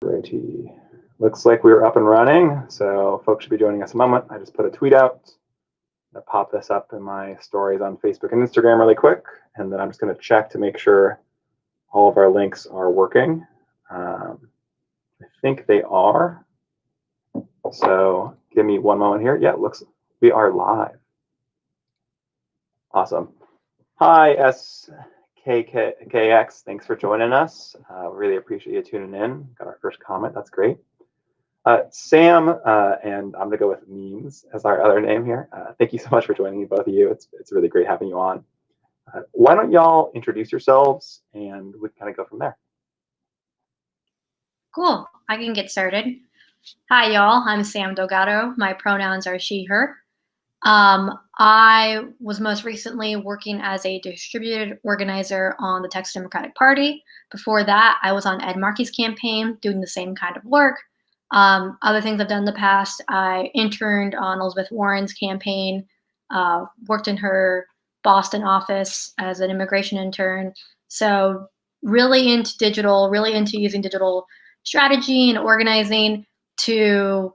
Righty. Looks like we're up and running, so folks should be joining us in a moment. I just put a tweet out. I'll pop this up in my stories on Facebook and Instagram really quick, and then I'm just going to check to make sure all of our links are working. I think they are. So give me one moment here. Yeah, it looks we are live. Awesome. Hi, SKKX. Thanks for joining us. Really appreciate you tuning in. Got our first comment. That's great. Sam, and I'm going to go with Memes as our other name here. Thank you so much for joining me, both of you. It's really great having you on. Why don't y'all introduce yourselves, and we can kind of go from there. Cool. I can get started. Hi, y'all. I'm Sam Delgado. My pronouns are she, her. I was most recently working as a distributed organizer on the Texas Democratic Party. Before that, I was on Ed Markey's campaign doing the same kind of work. Other things I've done in the past, I interned on Elizabeth Warren's campaign, worked in her Boston office as an immigration intern. So really into digital, really into using digital strategy and organizing to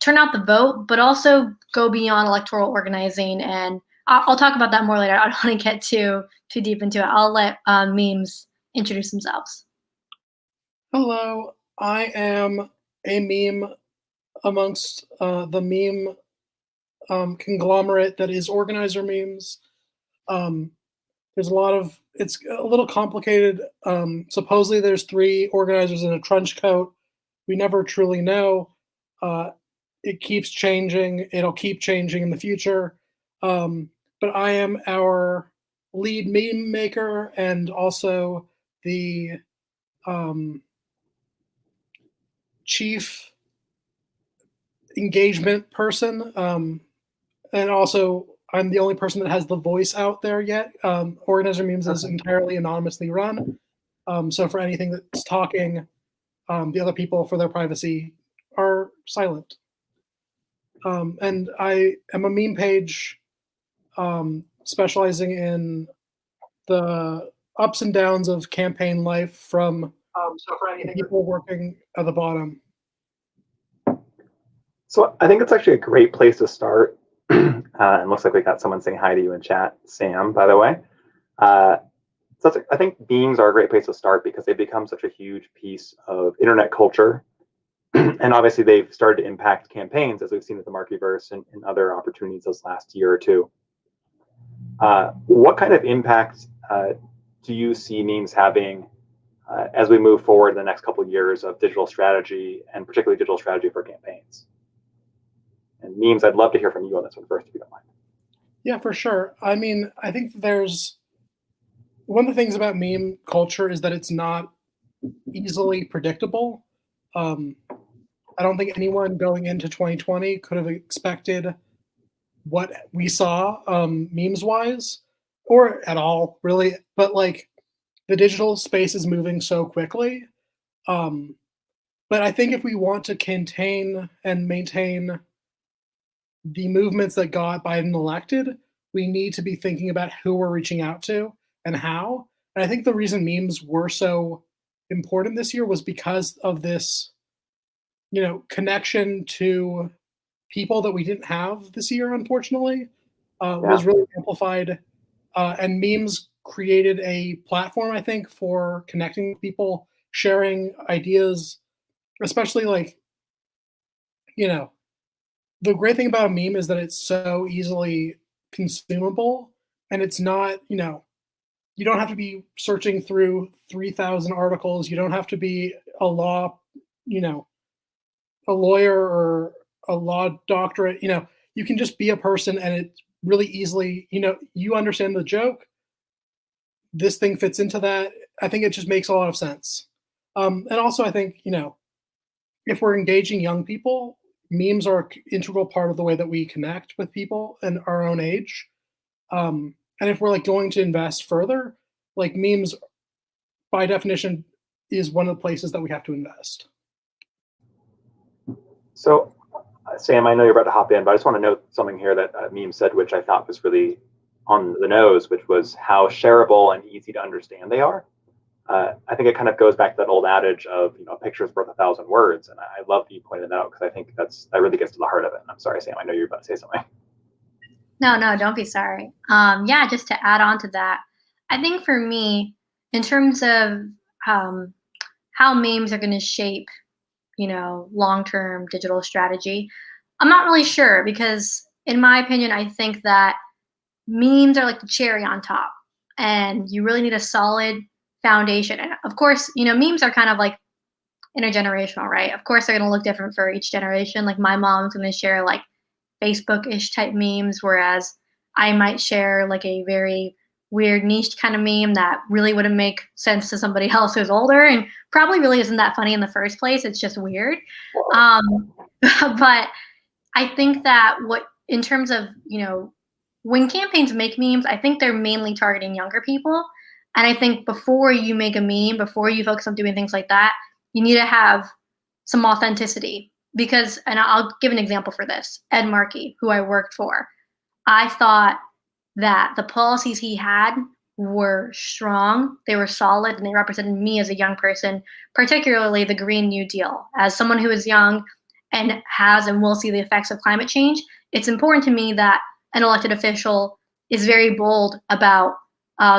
turn out the vote, but also go beyond electoral organizing. And I'll talk about that more later. I don't want to get too deep into it. I'll let Memes introduce themselves. Hello, I am a meme amongst the meme conglomerate that is Organizer Memes. There's a lot of, it's a little complicated. Supposedly there's 3 organizers in a trench coat. We never truly know. It keeps changing. It'll keep changing in the future. But I am our lead meme maker and also the chief engagement person. And also, I'm the only person that has the voice out there yet. Organizer Memes is entirely anonymously run. So for anything that's talking, the other people, for their privacy, are silent. And I am a meme page specializing in the ups and downs of campaign life from people working at the bottom. So I think it's actually a great place to start. It looks like we got someone saying hi to you in chat, Sam, by the way. I think memes are a great place to start because they've become such a huge piece of internet culture. And obviously they've started to impact campaigns, as we've seen with the Markeyverse and other opportunities this last year or two. What kind of impact do you see memes having as we move forward in the next couple of years of digital strategy, and particularly digital strategy for campaigns? And Memes, I'd love to hear from you on this one first, if you don't mind. Yeah, for sure. I mean, I think there's one of the things about meme culture is that it's not easily predictable. I don't think anyone going into 2020 could have expected what we saw memes-wise, or at all, really. But like, the digital space is moving so quickly. But I think if we want to contain and maintain the movements that got Biden elected, we need to be thinking about who we're reaching out to and how. And I think the reason memes were so important this year was because of this, connection to people that we didn't have this year, unfortunately, was really amplified. And memes created a platform, I think, for connecting with people, sharing ideas, especially like, the great thing about a meme is that it's so easily consumable, and it's not, you don't have to be searching through 3,000 articles. You don't have to be a lawyer or a law doctorate. You can just be a person, and it really easily, you understand the joke. This thing fits into that. I think it just makes a lot of sense. And also, I think, if we're engaging young people, memes are an integral part of the way that we connect with people in our own age. And if we're going to invest further, memes by definition is one of the places that we have to invest. So Sam, I know you're about to hop in, but I just want to note something here that Meme said, which I thought was really on the nose, which was how shareable and easy to understand they are. I think it kind of goes back to that old adage of, a picture is worth 1,000 words. And I love that you pointed that out, because I think that really gets to the heart of it. And I'm sorry, Sam, I know you're about to say something. No, don't be sorry. Yeah, just to add on to that, I think for me, in terms of um, how memes are going to shape, long-term digital strategy, I'm not really sure because, in my opinion, I think that memes are like the cherry on top, and you really need a solid foundation. And of course, memes are kind of like intergenerational, right? Of course, they're going to look different for each generation. Like my mom's going to share like Facebook-ish type memes, whereas I might share like a very weird niche kind of meme that really wouldn't make sense to somebody else who's older and probably really isn't that funny in the first place. It's just weird. Um, but I think that in terms of, when campaigns make memes, I think they're mainly targeting younger people. And I think before you make a meme, before you focus on doing things like that, you need to have some authenticity. Because, and I'll give an example for this, Ed Markey, who I worked for. I thought that the policies he had were strong, they were solid, and they represented me as a young person, particularly the Green New Deal. As someone who is young and has and will see the effects of climate change, it's important to me that an elected official is very bold about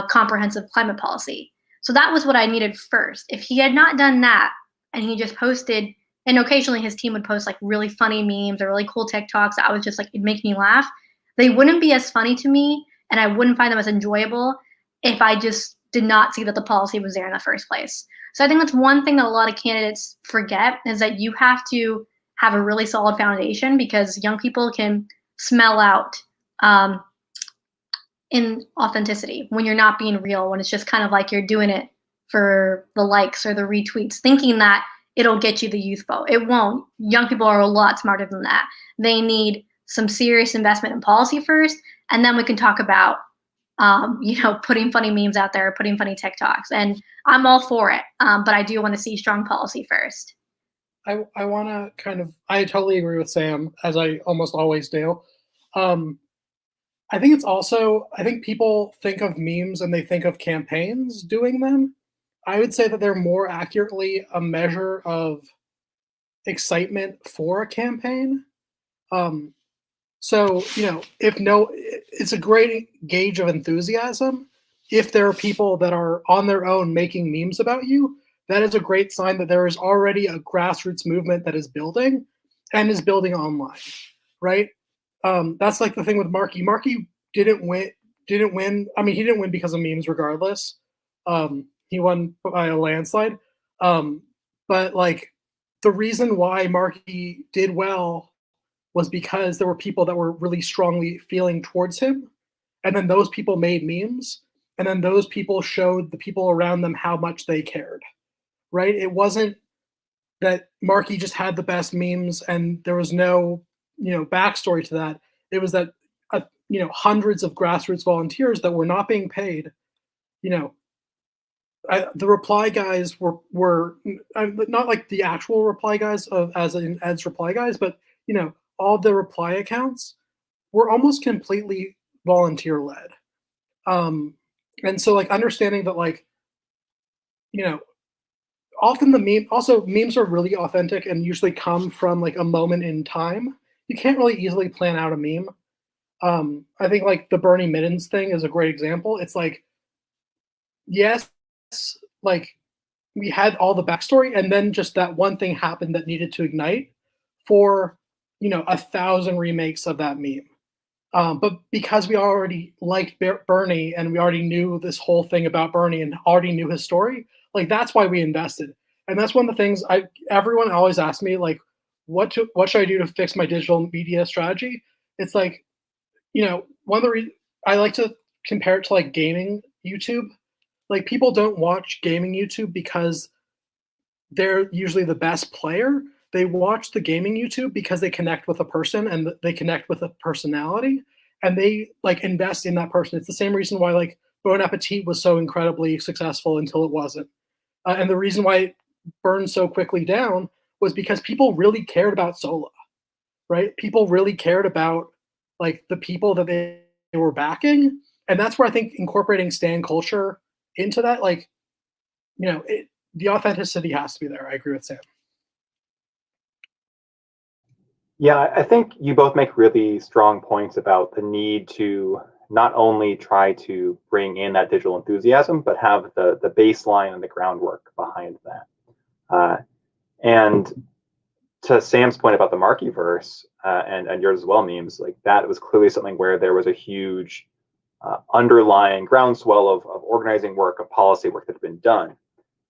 comprehensive climate policy. So that was what I needed first. If he had not done that and he just posted, and occasionally his team would post like really funny memes or really cool TikToks that I was just like, it'd make me laugh, they wouldn't be as funny to me and I wouldn't find them as enjoyable if I just did not see that the policy was there in the first place. So I think that's one thing that a lot of candidates forget, is that you have to have a really solid foundation, because young people can smell out in authenticity when you're not being real, when it's just kind of like you're doing it for the likes or the retweets, thinking that it'll get you the youth vote. It won't. Young people are a lot smarter than that. They need some serious investment in policy first, and then we can talk about putting funny memes out there, putting funny TikToks. And I'm all for it, but I do want to see strong policy first. I want to I totally agree with Sam, as I almost always do. I think people think of memes and they think of campaigns doing them. I would say that they're more accurately a measure of excitement for a campaign. So, it's a great gauge of enthusiasm. If there are people that are on their own making memes about you, that is a great sign that there is already a grassroots movement that is building and is building online, right? That's like the thing with Markey. Markey didn't win. I mean, he didn't win because of memes regardless. He won by a landslide. But like the reason why Markey did well was because there were people that were really strongly feeling towards him. And then those people made memes. And then those people showed the people around them how much they cared, right? It wasn't that Markey just had the best memes and there was no, backstory to that. It was that, hundreds of grassroots volunteers that were not being paid, the reply guys were not like the actual reply guys as in Ed's reply guys, but all the reply accounts were almost completely volunteer led. And so like understanding that often memes are really authentic and usually come from like a moment in time. You can't really easily plan out a meme. I think like the Bernie Middens thing is a great example. It's like, yes, like we had all the backstory and then just that one thing happened that needed to ignite for 1,000 remakes of that meme. But because we already liked Bernie and we already knew this whole thing about Bernie and already knew his story, like that's why we invested. And that's one of the things everyone always asks me, like, what should I do to fix my digital media strategy? It's like, one of the reasons I like to compare it to like gaming YouTube. Like people don't watch gaming YouTube because they're usually the best player. They watch the gaming YouTube because they connect with a person and they connect with a personality and they like invest in that person. It's the same reason why like Bon Appetit was so incredibly successful until it wasn't. And the reason why it burned so quickly down was because people really cared about Sola, right? People really cared about like the people that they were backing. And that's where I think incorporating stan culture into that, like the authenticity has to be there. I agree with Sam. Yeah, I think you both make really strong points about the need to not only try to bring in that digital enthusiasm, but have the baseline and the groundwork behind that. And to Sam's point about the Markyverse and yours as well, memes, like that was clearly something where there was a huge underlying groundswell of organizing work, of policy work that had been done.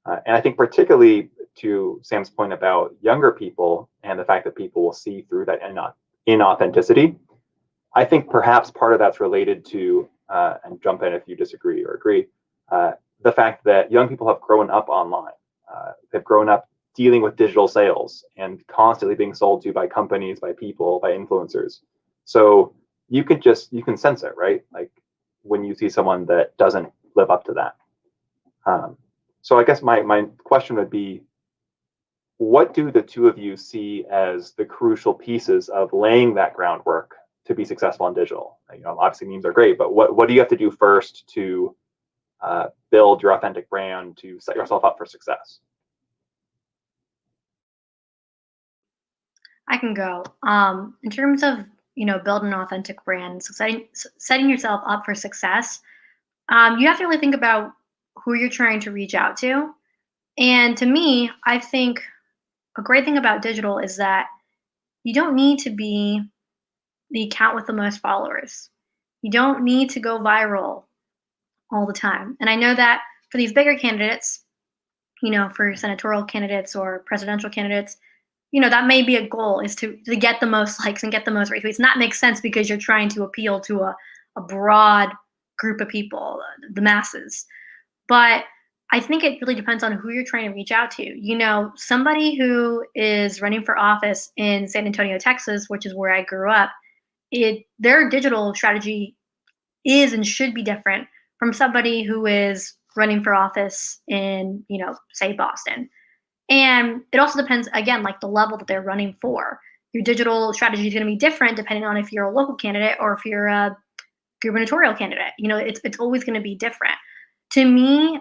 And I think particularly to Sam's point about younger people and the fact that people will see through that inauthenticity, I think perhaps part of that's related to, and jump in if you disagree or agree, the fact that young people have grown up online. They've grown up dealing with digital sales and constantly being sold to by companies, by people, by influencers. So you can sense it, right? Like when you see someone that doesn't live up to that. So I guess my question would be, what do the two of you see as the crucial pieces of laying that groundwork to be successful in digital? Obviously memes are great, but what do you have to do first to build your authentic brand, to set yourself up for success? I can go. In terms of building an authentic brand, so setting yourself up for success, you have to really think about who you're trying to reach out to. And to me, I think a great thing about digital is that you don't need to be the account with the most followers. You don't need to go viral all the time. And I know that for these bigger candidates, for senatorial candidates or presidential candidates, that may be a goal, is to get the most likes and get the most retweets. And that makes sense because you're trying to appeal to a broad group of people, the masses. But I think it really depends on who you're trying to reach out to. Somebody who is running for office in San Antonio, Texas, which is where I grew up, their digital strategy is and should be different from somebody who is running for office in, say Boston. And it also depends, again, like the level that they're running for. Your digital strategy is going to be different depending on if you're a local candidate or if you're a gubernatorial candidate. It's always going to be different. To me,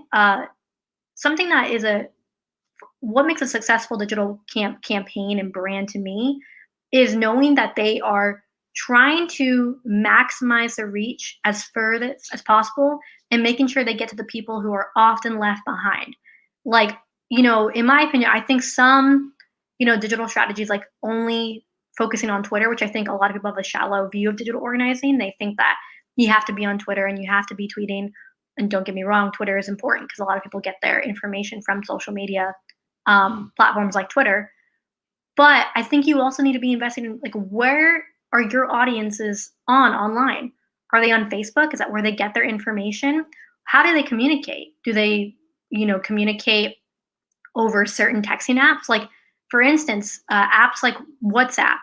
something that is what makes a successful digital campaign and brand to me is knowing that they are trying to maximize their reach as further as possible and making sure they get to the people who are often left behind. Like, in my opinion, I think some, digital strategies like only focusing on Twitter, which I think a lot of people have a shallow view of digital organizing. They think that you have to be on Twitter and you have to be tweeting. And don't get me wrong, Twitter is important because a lot of people get their information from social media platforms like Twitter. But I think you also need to be investing in, like, where are your audiences online? Are they on Facebook? Is that where they get their information? How do they communicate? Do they, communicate over certain texting apps? Like, for instance, apps like WhatsApp.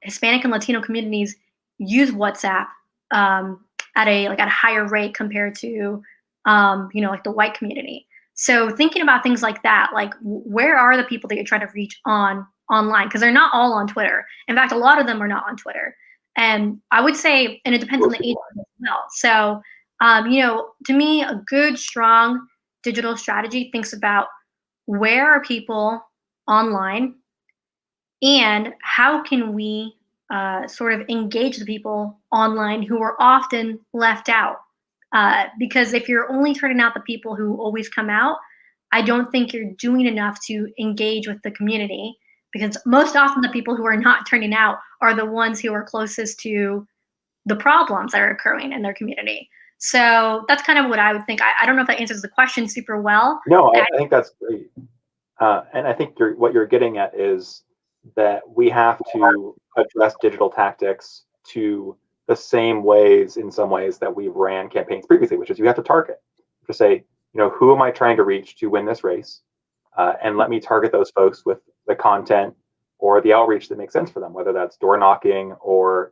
Hispanic and Latino communities use WhatsApp at a higher rate compared to like the white community. So thinking about things like that, like where are the people that you're trying to reach online? Because they're not all on Twitter. In fact, a lot of them are not on Twitter. And I would say, and it depends on the age as well. So, to me, a good, strong digital strategy thinks about where are people online and how can we sort of engage the people online who are often left out. Because if you're only turning out the people who always come out, I don't think you're doing enough to engage with the community, because most often the people who are not turning out are the ones who are closest to the problems that are occurring in their community. So that's kind of what I would think. I don't know if that answers the question super well. No, I think that's great. And I think what you're getting at is that we have to address digital tactics to the same ways, in some ways, that we ran campaigns previously, which is you have to target. To say, who am I trying to reach to win this race? And let me target those folks with the content or the outreach that makes sense for them, whether that's door knocking or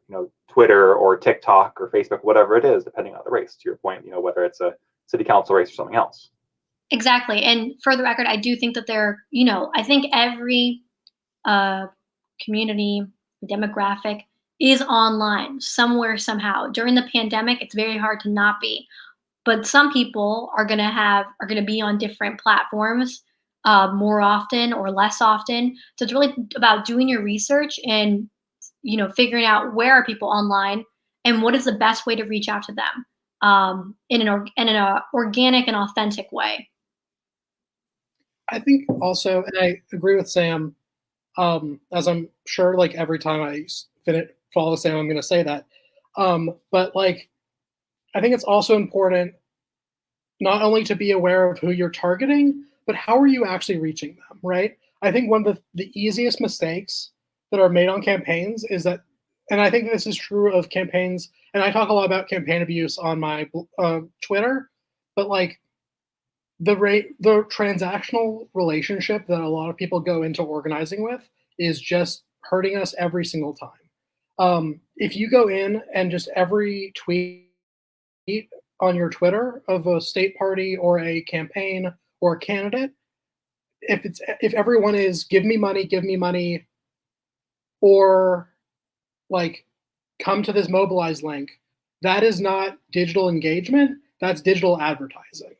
Twitter or TikTok or Facebook, whatever it is, depending on the race. To your point, whether it's a city council race or something else. Exactly. And for the record, I do think that I think every community, demographic is online somewhere, somehow. During the pandemic, it's very hard to not be. but some people are gonna be on different platforms more often or less often. So it's really about doing your research and figuring out where are people online and what is the best way to reach out to them in an organic and authentic way. I think also, and I agree with Sam, as I'm sure like every time I follow Sam, I'm going to say that. But like, I think it's also important not only to be aware of who you're targeting, but how are you actually reaching them, right? I think one of the easiest mistakes that are made on campaigns is that, and I think this is true of campaigns, and I talk a lot about campaign abuse on my Twitter, but like the transactional relationship that a lot of people go into organizing with is just hurting us every single time. If you go in and just every tweet on your Twitter of a state party or a campaign or a candidate, if everyone is give me money, or like come to this mobilize link, that is not digital engagement, that's digital advertising.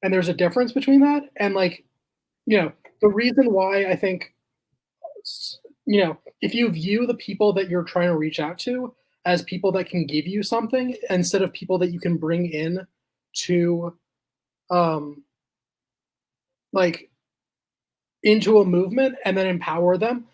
And there's a difference between that. And like, the reason why I think, if you view the people that you're trying to reach out to as people that can give you something instead of people that you can bring in to like into a movement and then empower them.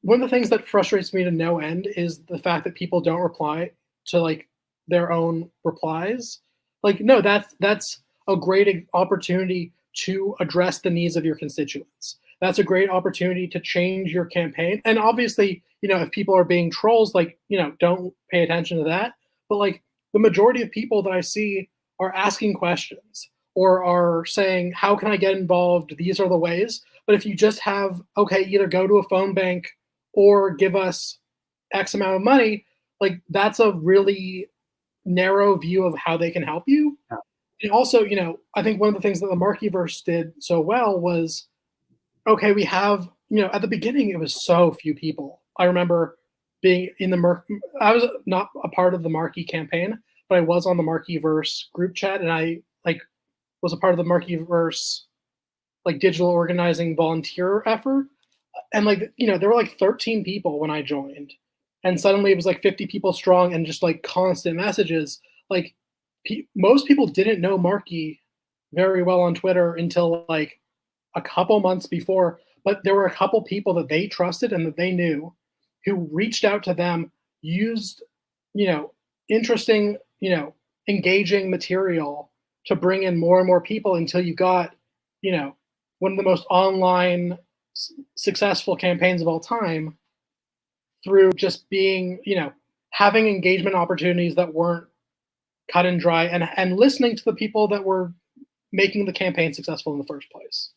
One of the things that frustrates me to no end is the fact that people don't reply to like their own replies. Like, no, that's a great opportunity to address the needs of your constituents. That's a great opportunity to change your campaign. And obviously, if people are being trolls, like, don't pay attention to that. But like the majority of people that I see are asking questions or are saying, how can I get involved? These are the ways. But if you just have, okay, either go to a phone bank or give us X amount of money, like that's a really narrow view of how they can help you. Yeah. And also, I think one of the things that the Markeyverse did so well was, okay, we have, at the beginning it was so few people. I remember being in I was not a part of the Markey campaign, but I was on the Markeyverse group chat, and I like was a part of the Markeyverse like digital organizing volunteer effort. And like, there were like 13 people when I joined, and suddenly it was like 50 people strong and just like constant messages. Like most people didn't know Markey very well on Twitter until like a couple months before, but there were a couple people that they trusted and that they knew who reached out to them, used, interesting, engaging material to bring in more and more people until you got, one of the most online successful campaigns of all time through just being, having engagement opportunities that weren't cut and dry, and listening to the people that were making the campaign successful in the first place.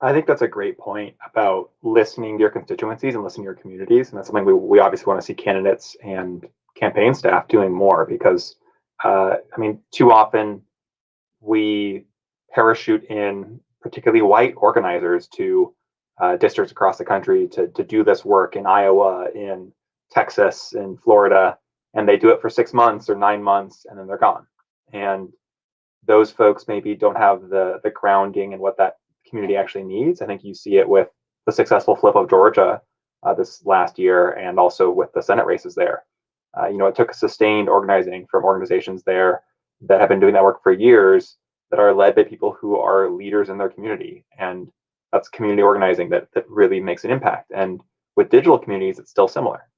I think that's a great point about listening to your constituencies and listening to your communities. And that's something we obviously want to see candidates and campaign staff doing more, because, too often we parachute in particularly white organizers to districts across the country to do this work in Iowa, in Texas, in Florida, and they do it for 6 months or 9 months, and then they're gone. And those folks maybe don't have the grounding in what that community actually needs. I think you see it with the successful flip of Georgia this last year, and also with the Senate races there. It took sustained organizing from organizations there that have been doing that work for years, that are led by people who are leaders in their community. And that's community organizing that really makes an impact. And with digital communities, it's still similar.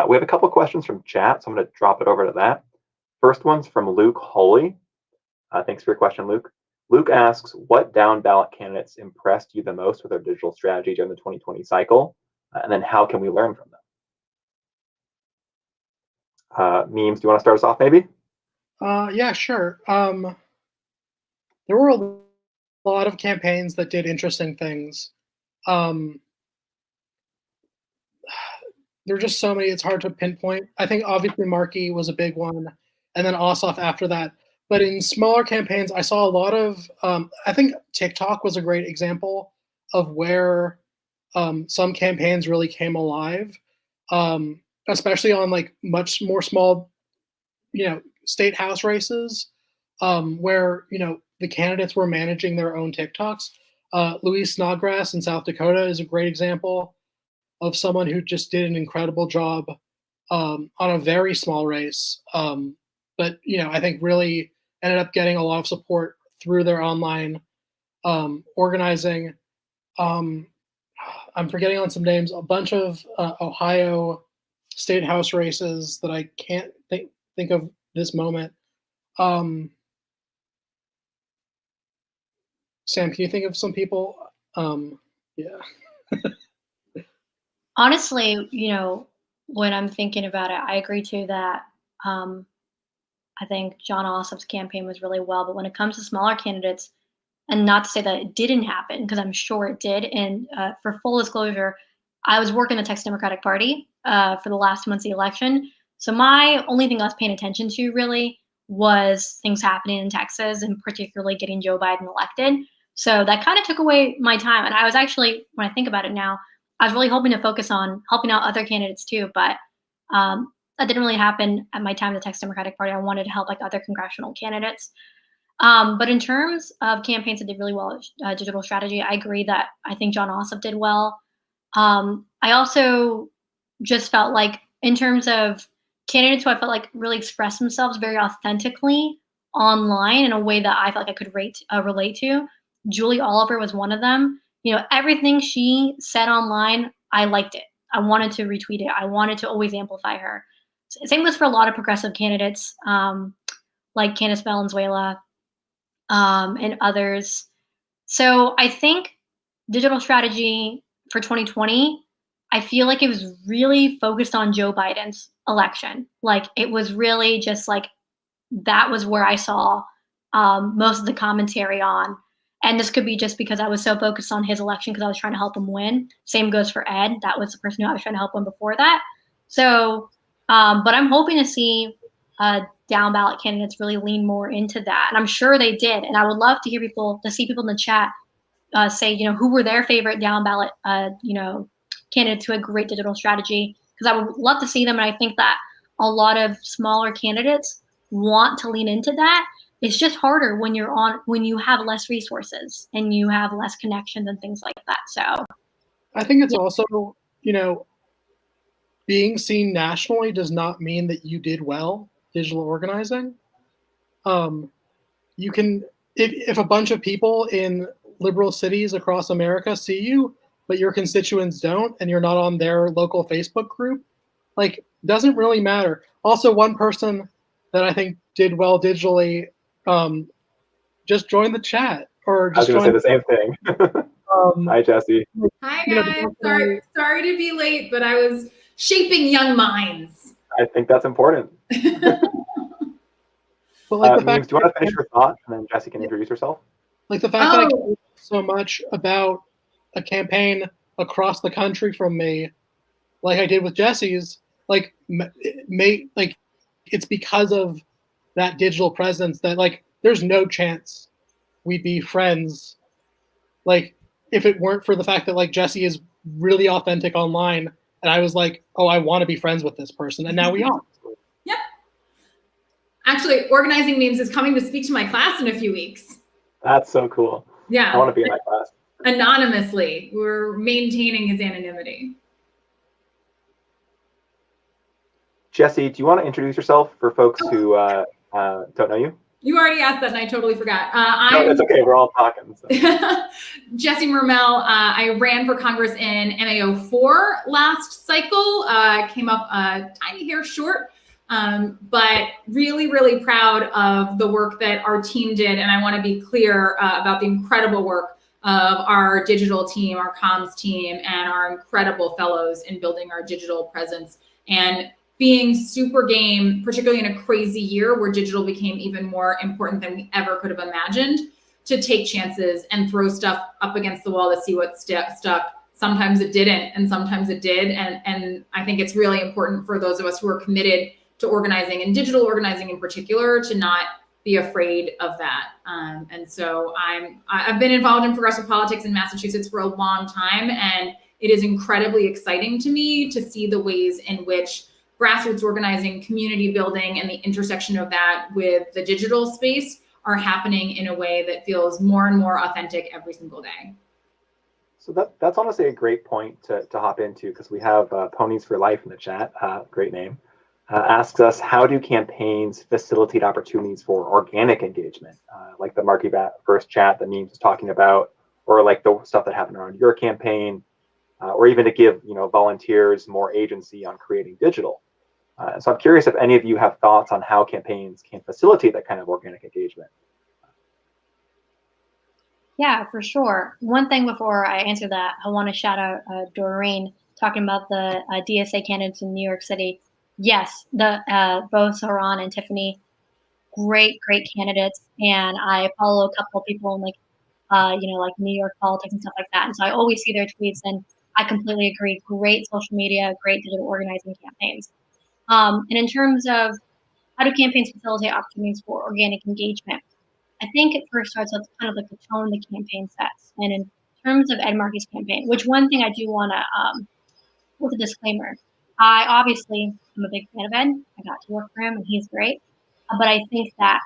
We have a couple of questions from chat, so I'm going to drop it over to that. First one's from Luke Holy. Thanks for your question, Luke. Luke asks, what down ballot candidates impressed you the most with their digital strategy during the 2020 cycle? And then how can we learn from them? Memes, do you want to start us off maybe? Yeah, sure. There were a lot of campaigns that did interesting things. There are just so many, it's hard to pinpoint. I think obviously Markey was a big one, and then Ossoff after that. But in smaller campaigns, I saw a lot of, I think TikTok was a great example of where some campaigns really came alive. especially on like much more small, state house races, where, the candidates were managing their own TikToks. Luis Snodgrass in South Dakota is a great example of someone who just did an incredible job on a very small race. But, I think really ended up getting a lot of support through their online organizing. I'm forgetting on some names, a bunch of Ohio state house races that I can't think of this moment. Sam, can you think of some people? Yeah. Honestly, when I'm thinking about it, I agree too that I think John Ossop's campaign was really well. But when it comes to smaller candidates, and not to say that it didn't happen, because I'm sure it did. And for full disclosure, I was working the Texas Democratic Party for the last 2 months of the election. So my only thing I was paying attention to really was things happening in Texas, and particularly getting Joe Biden elected. So that kind of took away my time. And I was actually, when I think about it now, I was really hoping to focus on helping out other candidates too. But that didn't really happen at my time at the Texas Democratic Party. I wanted to help like other congressional candidates. But in terms of campaigns that did really well at digital strategy, I agree that I think John Ossoff did well. I also just felt like, in terms of candidates who I felt like really expressed themselves very authentically online in a way that I felt like I could relate to, Julie Oliver was one of them. Everything she said online, I liked it. I wanted to retweet it. I wanted to always amplify her. Same goes for a lot of progressive candidates, like Candace Valenzuela, and others. So I think digital strategy for 2020, I feel like it was really focused on Joe Biden's election. Like, it was really just like, that was where I saw most of the commentary on. And this could be just because I was so focused on his election because I was trying to help him win. Same goes for Ed. That was the person who I was trying to help win before that. So, but I'm hoping to see down ballot candidates really lean more into that. And I'm sure they did. And I would love to see people in the chat say, who were their favorite down ballot, candidates who had great digital strategy, because I would love to see them. And I think that a lot of smaller candidates want to lean into that. It's just harder when you have less resources and you have less connections and things like that. So I think it's also, being seen nationally does not mean that you did well digital organizing. You can, if a bunch of people in liberal cities across America see you, but your constituents don't, and you're not on their local Facebook group, like, doesn't really matter. Also, one person that I think did well digitally just joined the chat, or just I was going to say the same thing. Hi, Jesse. Hi, guys. Sorry to be late, but I was shaping young minds. I think that's important. But like Memes, do you want to finish your thought, and then Jesse can introduce herself? Like, the fact that I care so much about a campaign across the country from me, like I did with Jesse's, like, it's because of that digital presence that, like, there's no chance we'd be friends, like, if it weren't for the fact that, like, Jesse is really authentic online, and I was like, oh, I want to be friends with this person, and now we are. Yep. Actually, Organizing Memes is coming to speak to my class in a few weeks. That's so cool. Yeah. I want to be in that class. Anonymously. We're maintaining his anonymity. Jesse, do you want to introduce yourself for folks who don't know you? You already asked that, and I totally forgot. No, it's okay. We're all talking. So. Jesse Mermel. I ran for Congress in MAO4 last cycle. Came up a tiny hair short, but really, really proud of the work that our team did. And I want to be clear about the incredible work of our digital team, our comms team, and our incredible fellows in building our digital presence and being super game, particularly in a crazy year where digital became even more important than we ever could have imagined, to take chances and throw stuff up against the wall to see what stuck. Sometimes it didn't, and sometimes it did. And I think it's really important for those of us who are committed to organizing and digital organizing in particular to not be afraid of that. And so I've been involved in progressive politics in Massachusetts for a long time, and it is incredibly exciting to me to see the ways in which grassroots organizing, community building, and the intersection of that with the digital space are happening in a way that feels more and more authentic every single day. So that's honestly a great point to hop into, because we have Ponies for Life in the chat, great name, asks us, how do campaigns facilitate opportunities for organic engagement, like the Marky First chat that Memes was talking about, or like the stuff that happened around your campaign, or even to give volunteers more agency on creating digital. So I'm curious if any of you have thoughts on how campaigns can facilitate that kind of organic engagement. Yeah, for sure. One thing before I answer that, I want to shout out Doreen talking about the DSA candidates in New York City. Yes, both Saran and Tiffany, great candidates, and I follow a couple of people in like New York politics and stuff like that, and so I always see their tweets, and I completely agree. Great social media, great digital organizing campaigns. And in terms of how do campaigns facilitate opportunities for organic engagement, I think it first starts with kind of like the tone the campaign sets. And in terms of Ed Markey's campaign, which one thing I do want to, with a disclaimer, I obviously am a big fan of Ed. I got to work for him and he's great. But I think that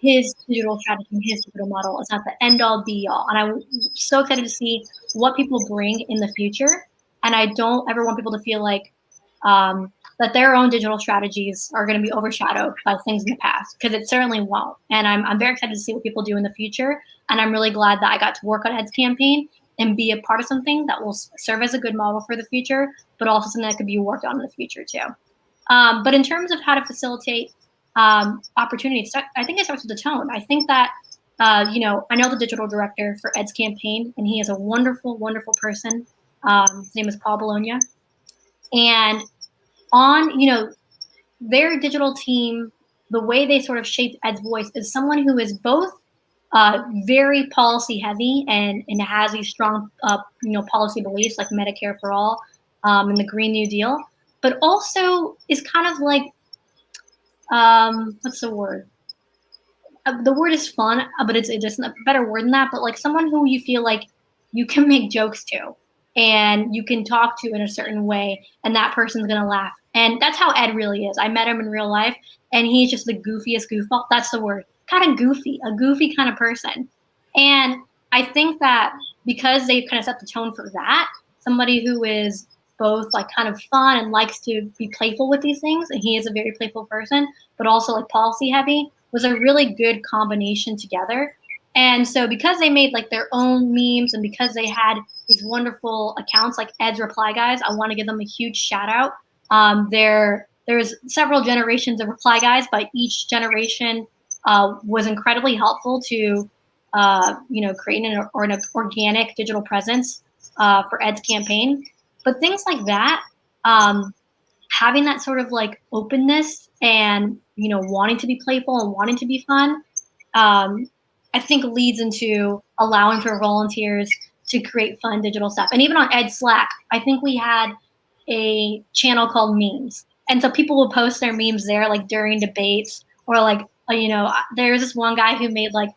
his digital strategy and his digital model is not the end all be all. And I'm so excited to see what people bring in the future. And I don't ever want people to feel like that their own digital strategies are going to be overshadowed by things in the past, because it certainly won't. And I'm very excited to see what people do in the future. And I'm really glad that I got to work on Ed's campaign and be a part of something that will serve as a good model for the future, but also something that could be worked on in the future too. But in terms of how to facilitate opportunities, I think it starts with the tone. I think that, I know the digital director for Ed's campaign, and he is a wonderful, wonderful person. His name is Paul Bologna. And on, their digital team, the way they sort of shaped Ed's voice is someone who is both very policy heavy and has these strong, policy beliefs like Medicare for all and the Green New Deal, but also is kind of like, what's the word? The word is fun, but it's just a better word than that. But like someone who you feel like you can make jokes to and you can talk to in a certain way, and that person's gonna laugh. And that's how Ed really is. I met him in real life, and he's just the goofiest goofball. That's the word. Kind of goofy, a goofy kind of person. And I think that because they kind of set the tone for that, somebody who is both like kind of fun and likes to be playful with these things, and he is a very playful person, but also like policy heavy, was a really good combination together. And so because they made like their own memes and because they had these wonderful accounts like Ed's Reply Guys, I want to give them a huge shout out. There's several generations of Reply Guys, but each generation was incredibly helpful to creating an organic digital presence for Ed's campaign. But things like that, having that sort of like openness and wanting to be playful and wanting to be fun, I think leads into allowing for volunteers to create fun digital stuff. And even on Ed's Slack, I think we had a channel called Memes. And so people will post their memes there, like during debates, or like, there's this one guy who made like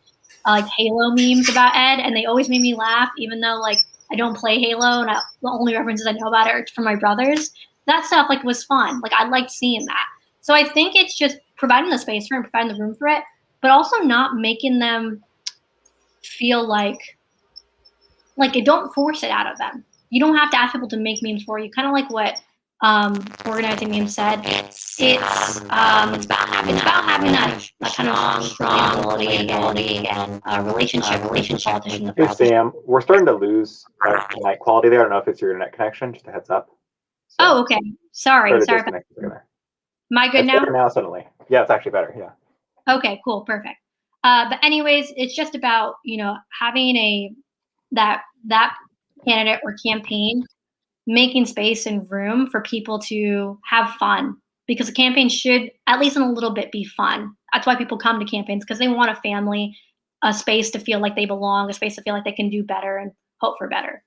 Halo memes about Ed, and they always made me laugh, even though like I don't play Halo, and the only references I know about it are from my brothers. That stuff like was fun. Like I liked seeing that. So I think it's just providing the space for it and providing the room for it, but also not making them feel like don't force it out of them. You don't have to ask people to make memes for you. Kind of like what organizing memes said. It's about having that kind of strong ability and relationship with politicians. Hey Sam, we're starting to lose internet quality there. I don't know if it's your internet connection. Just a heads up. So, oh, okay. Sorry. Am I good now? Now suddenly. Yeah, it's actually better. Yeah. Okay, cool, perfect. But anyways, it's just about having that candidate or campaign making space and room for people to have fun, because a campaign should at least in a little bit be fun. That's why people come to campaigns, because they want a family, a space to feel like they belong, a space to feel like they can do better and hope for better.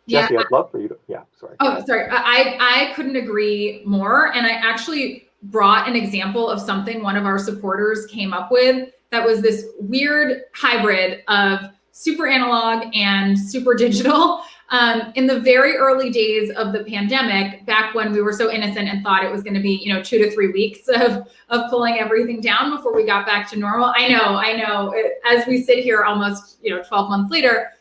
Jesse, I'd love for you to, sorry. Oh, sorry. I couldn't agree more. And I actually brought an example of something one of our supporters came up with that was this weird hybrid of super analog and super digital. In the very early days of the pandemic, back when we were so innocent and thought it was going to be, 2 to 3 weeks of pulling everything down before we got back to normal. I know. As we sit here almost, 12 months later,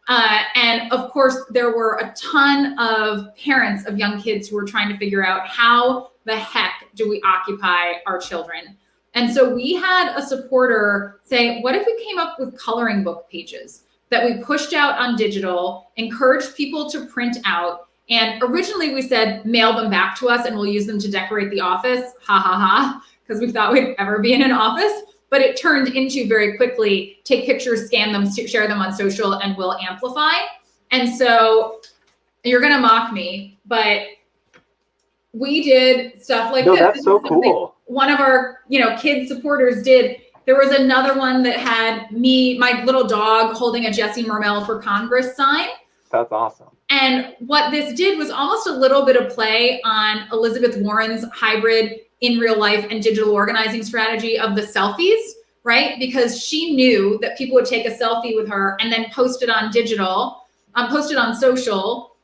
and of course, there were a ton of parents of young kids who were trying to figure out how the heck do we occupy our children. And so we had a supporter say, what if we came up with coloring book pages that we pushed out on digital, encouraged people to print out. And originally we said, mail them back to us and we'll use them to decorate the office. Ha ha ha, because we thought we'd ever be in an office. But it turned into very quickly, take pictures, scan them, share them on social, and we'll amplify. And so you're gonna mock me, but we did stuff like this. That's so cool. One of our, kid supporters did. There was another one that had me, my little dog, holding a Jesse Mermel for Congress sign. That's awesome. And what this did was almost a little bit of play on Elizabeth Warren's hybrid in real life and digital organizing strategy of the selfies, right? Because she knew that people would take a selfie with her and then post it on digital, post it on social,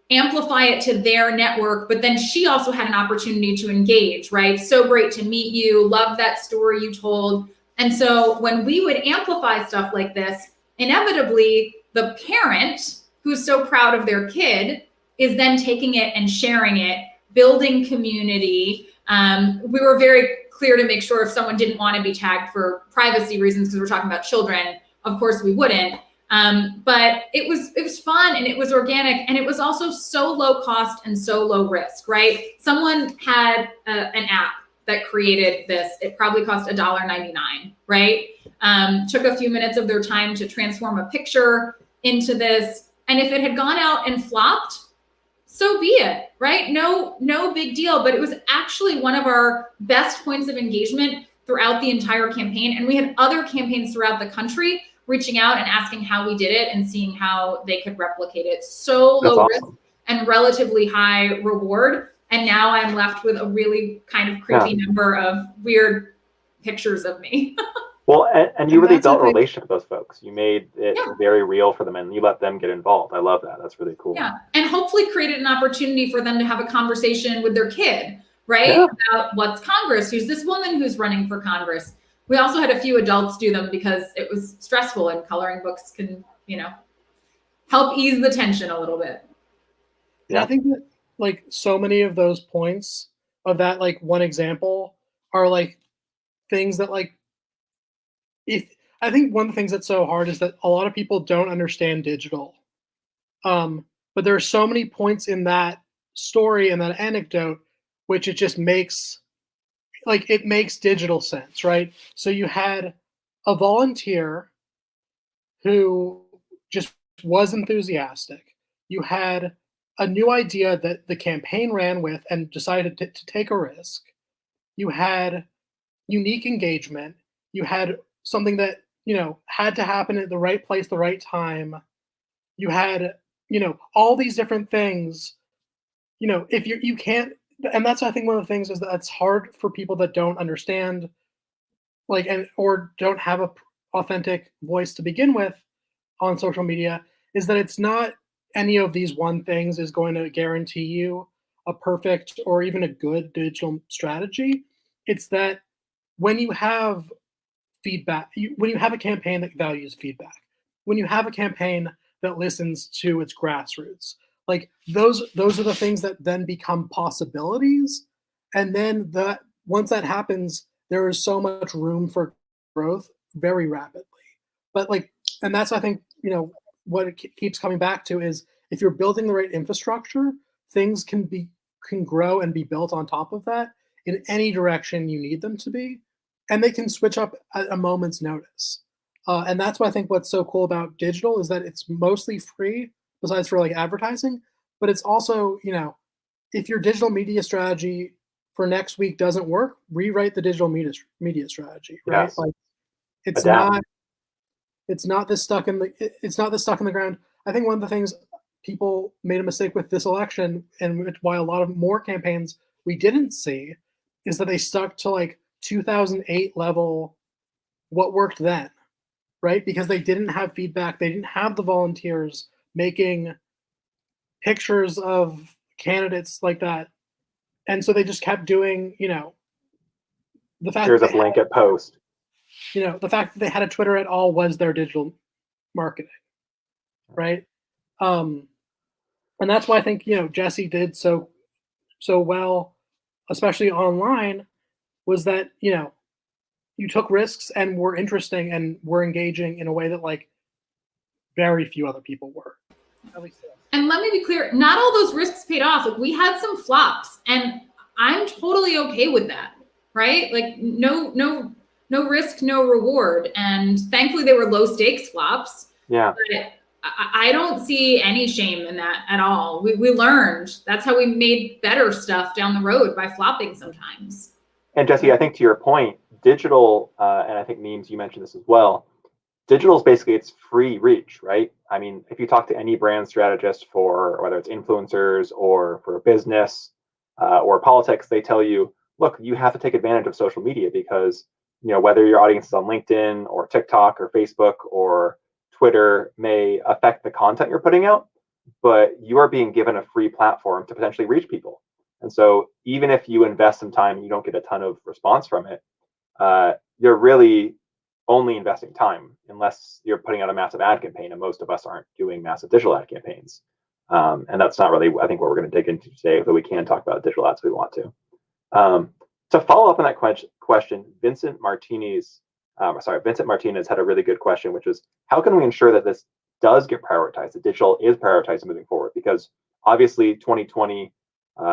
amplify it to their network, but then she also had an opportunity to engage, right? So great to meet you, love that story you told. And so when we would amplify stuff like this, inevitably the parent who's so proud of their kid is then taking it and sharing it, building community. We were very clear to make sure if someone didn't want to be tagged for privacy reasons, because we're talking about children, of course we wouldn't. But it was fun and it was organic and it was also so low cost and so low risk, right? Someone had an app that created this. It probably cost $1.99, right? Took a few minutes of their time to transform a picture into this. And if it had gone out and flopped, so be it, right? No big deal. But it was actually one of our best points of engagement throughout the entire campaign. And we had other campaigns throughout the country reaching out and asking how we did it and seeing how they could replicate it. So low risk and relatively high reward. And now I'm left with a really kind of creepy number of weird pictures of me. Well, and you really built a relationship with those folks. You made it very real for them and you let them get involved. I love that. That's really cool. Yeah. And hopefully created an opportunity for them to have a conversation with their kid, right? About what's Congress? Who's this woman who's running for Congress? We also had a few adults do them because it was stressful and coloring books can, help ease the tension a little bit. Yeah. I think that so many of those points of that, one example are things that I think one of the things that's so hard is that a lot of people don't understand digital. But there are so many points in that story and that anecdote, which it just makes, it makes digital sense, right? So you had a volunteer who just was enthusiastic. You had a new idea that the campaign ran with and decided to take a risk. You had unique engagement. You had something that, had to happen at the right place, the right time. You had, all these different things, if you can't, and that's, I think one of the things is that it's hard for people that don't understand, or don't have a authentic voice to begin with on social media, is that it's not any of these one things is going to guarantee you a perfect or even a good digital strategy. It's that when you have feedback, when you have a campaign that values feedback, when you have a campaign that listens to its grassroots, those are the things that then become possibilities. And then once that happens, there is so much room for growth very rapidly. But and that's, I think, what it keeps coming back to is if you're building the right infrastructure, things can grow and be built on top of that in any direction you need them to be. And they can switch up at a moment's notice. And that's why I think what's so cool about digital is that it's mostly free, besides for advertising, but it's also, if your digital media strategy for next week doesn't work, rewrite the digital media strategy, right? Yes. It's not this stuck in the ground. I think one of the things people made a mistake with this election, and why a lot of more campaigns we didn't see, is that they stuck to 2008 level what worked then, right? Because they didn't have feedback, they didn't have the volunteers making pictures of candidates like that. And so they just kept doing, the fact Here's that a blanket post. the fact that they had a Twitter at all was their digital marketing, right? And that's why I think Jesse did so well, especially online, was that you took risks and were interesting and were engaging in a way that like very few other people were. At least. And let me be clear, not all those risks paid off. Like, we had some flops, and I'm totally okay with that, right? Like, no risk, no reward. And thankfully they were low stakes flops. Yeah. But I don't see any shame in that at all. We learned. That's how we made better stuff down the road, by flopping sometimes. And Jesse, I think to your point, digital, and I think memes, you mentioned this as well, digital is basically, it's free reach, right? I mean, if you talk to any brand strategist for whether it's influencers or for a business or politics, they tell you, look, you have to take advantage of social media because, whether your audience is on LinkedIn or TikTok or Facebook or Twitter may affect the content you're putting out, but you are being given a free platform to potentially reach people. And so even if you invest some time and you don't get a ton of response from it, you're really only investing time unless you're putting out a massive ad campaign, and most of us aren't doing massive digital ad campaigns. And that's not really, I think, what we're going to dig into today, but we can talk about digital ads if we want to. To follow up on that question, Vincent Martinez had a really good question, which is, how can we ensure that this does get prioritized, that digital is prioritized moving forward? Because obviously 2020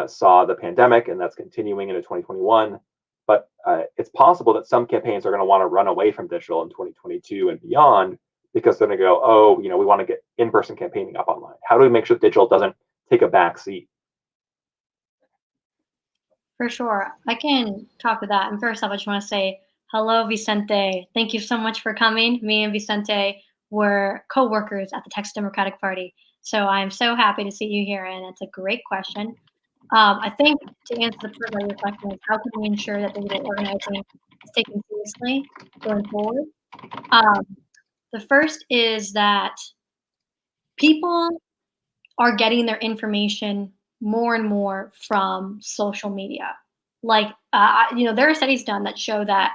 saw the pandemic, and that's continuing into 2021. But it's possible that some campaigns are going to want to run away from digital in 2022 and beyond, because they're going to go, oh, we want to get in-person campaigning up online. How do we make sure that digital doesn't take a back seat? For sure. I can talk to that. And first off, I just want to say hello, Vicente. Thank you so much for coming. Me and Vicente were co-workers at the Texas Democratic Party. So I'm so happy to see you here, and it's a great question. I think to answer the first part of your question is, how can we ensure that digital organizing is taken seriously going forward? The first is that people are getting their information more and more from social media. Like, there are studies done that show that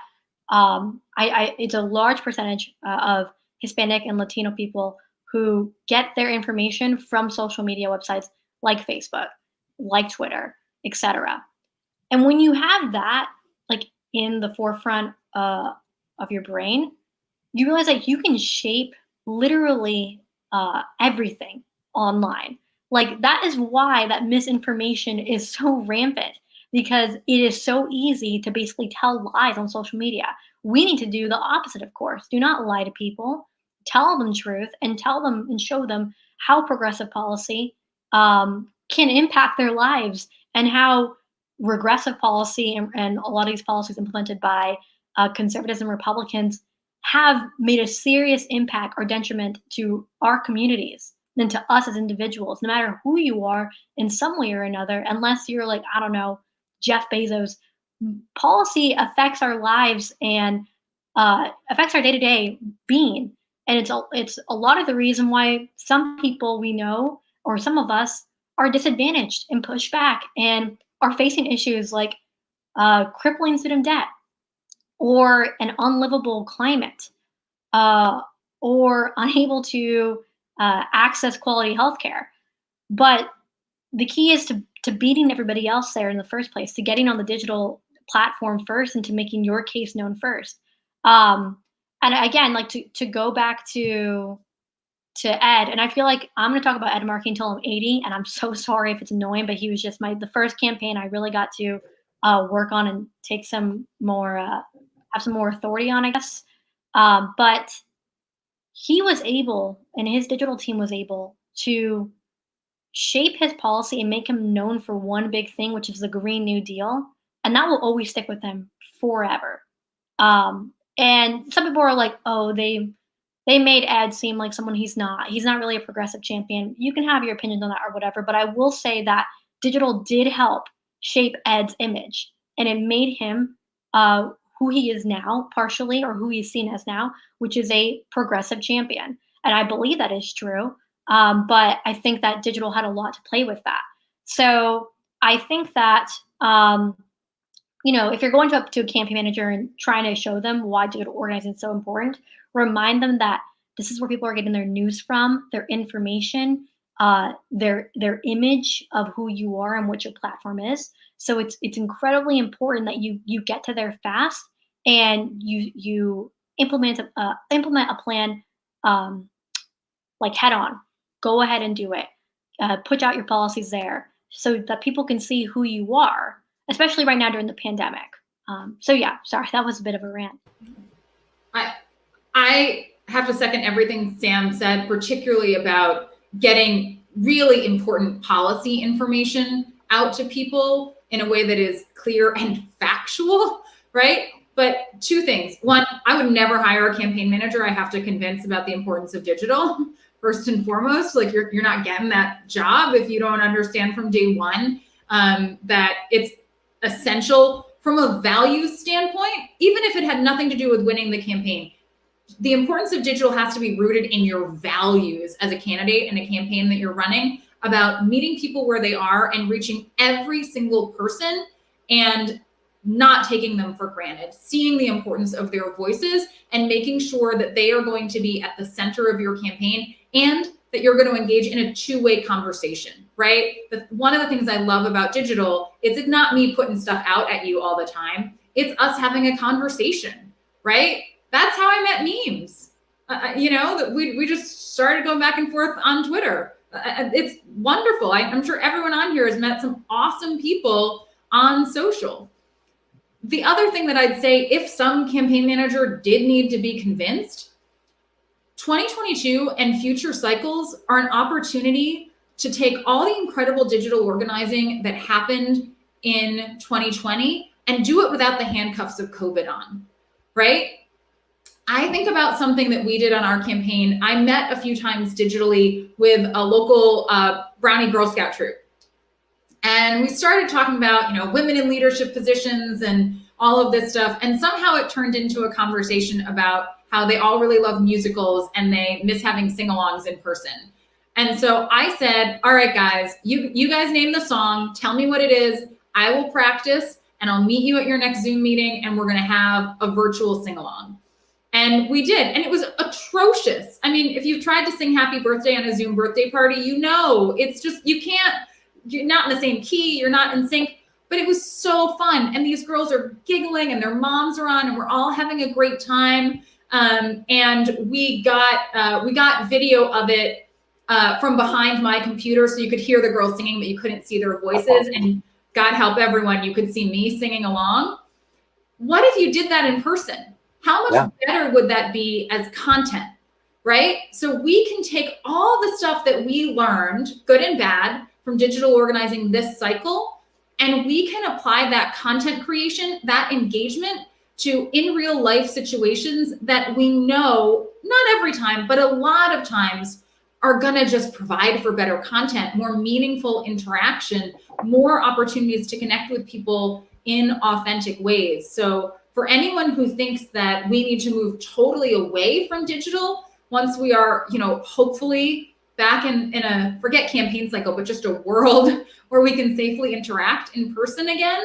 it's a large percentage of Hispanic and Latino people who get their information from social media websites like Facebook, like Twitter, etc. And when you have that like in the forefront of your brain, you realize like you can shape literally everything online. Like, that is why that misinformation is so rampant, because it is so easy to basically tell lies on social media. We need to do the opposite, of course. Do not lie to people. Tell them truth, and tell them and show them how progressive policy can impact their lives, and how regressive policy and a lot of these policies implemented by conservatives and Republicans have made a serious impact or detriment to our communities and to us as individuals, no matter who you are in some way or another, unless you're like, I don't know, Jeff Bezos. Policy affects our lives and affects our day-to-day being. And it's a lot of the reason why some people we know, or some of us, are disadvantaged and pushed back and are facing issues like crippling student debt, or an unlivable climate, or unable to access quality healthcare. But the key is to beating everybody else there in the first place, to getting on the digital platform first, and to making your case known first. And again, like to go back to Ed, and I feel like I'm going to talk about Ed Markey until I'm 80, and I'm so sorry if it's annoying, but he was just the first campaign I really got to work on and take some more, have some more authority on, I guess. But he was able, and his digital team was able to shape his policy and make him known for one big thing, which is the Green New Deal, and that will always stick with him forever. And some people are like, oh, they made Ed seem like someone he's not. He's not really a progressive champion. You can have your opinions on that or whatever, but I will say that digital did help shape Ed's image, and it made him who he is now, partially, or who he's seen as now, which is a progressive champion. And I believe that is true. But I think that digital had a lot to play with that. So I think that, if you're going up to a campaign manager and trying to show them why digital organizing is so important, remind them that this is where people are getting their news from, their information, their image of who you are and what your platform is. So it's incredibly important that you get to there fast and you implement a plan, like head on. Go ahead and do it. Put out your policies there so that people can see who you are, especially right now during the pandemic. So yeah, sorry, that was a bit of a rant. I have to second everything Sam said, particularly about getting really important policy information out to people in a way that is clear and factual, right? But two things. One, I would never hire a campaign manager I have to convince about the importance of digital. First and foremost, like you're not getting that job if you don't understand from day one that it's essential from a values standpoint, even if it had nothing to do with winning the campaign. The importance of digital has to be rooted in your values as a candidate in a campaign that you're running, about meeting people where they are and reaching every single person and not taking them for granted, seeing the importance of their voices and making sure that they are going to be at the center of your campaign and that you're going to engage in a two-way conversation, right? One of the things I love about digital is it's not me putting stuff out at you all the time. It's us having a conversation, right? That's how I met memes. We just started going back and forth on Twitter. It's wonderful. I'm sure everyone on here has met some awesome people on social. The other thing that I'd say, if some campaign manager did need to be convinced, 2022 and future cycles are an opportunity to take all the incredible digital organizing that happened in 2020 and do it without the handcuffs of COVID on, right? I think about something that we did on our campaign. I met a few times digitally with a local Brownie Girl Scout troop. And we started talking about, women in leadership positions and all of this stuff. And somehow it turned into a conversation about how they all really love musicals and they miss having sing-alongs in person. And so I said, all right, guys, you guys name the song, tell me what it is, I will practice, and I'll meet you at your next Zoom meeting, and we're gonna have a virtual sing-along. And we did, and it was atrocious. I mean, if you've tried to sing Happy Birthday on a Zoom birthday party, it's just, you're not in the same key, you're not in sync, but it was so fun. And these girls are giggling and their moms are on and we're all having a great time. And we got video of it from behind my computer so you could hear the girls singing, but you couldn't see their voices. And God help everyone, you could see me singing along. What if you did that in person? How much better would that be as content, right? So we can take all the stuff that we learned, good and bad, from digital organizing this cycle, and we can apply that content creation, that engagement to in real life situations that we know, not every time, but a lot of times are gonna just provide for better content, more meaningful interaction, more opportunities to connect with people in authentic ways. So for anyone who thinks that we need to move totally away from digital, once we are, hopefully back in a, forget campaign cycle, but just a world where we can safely interact in person again,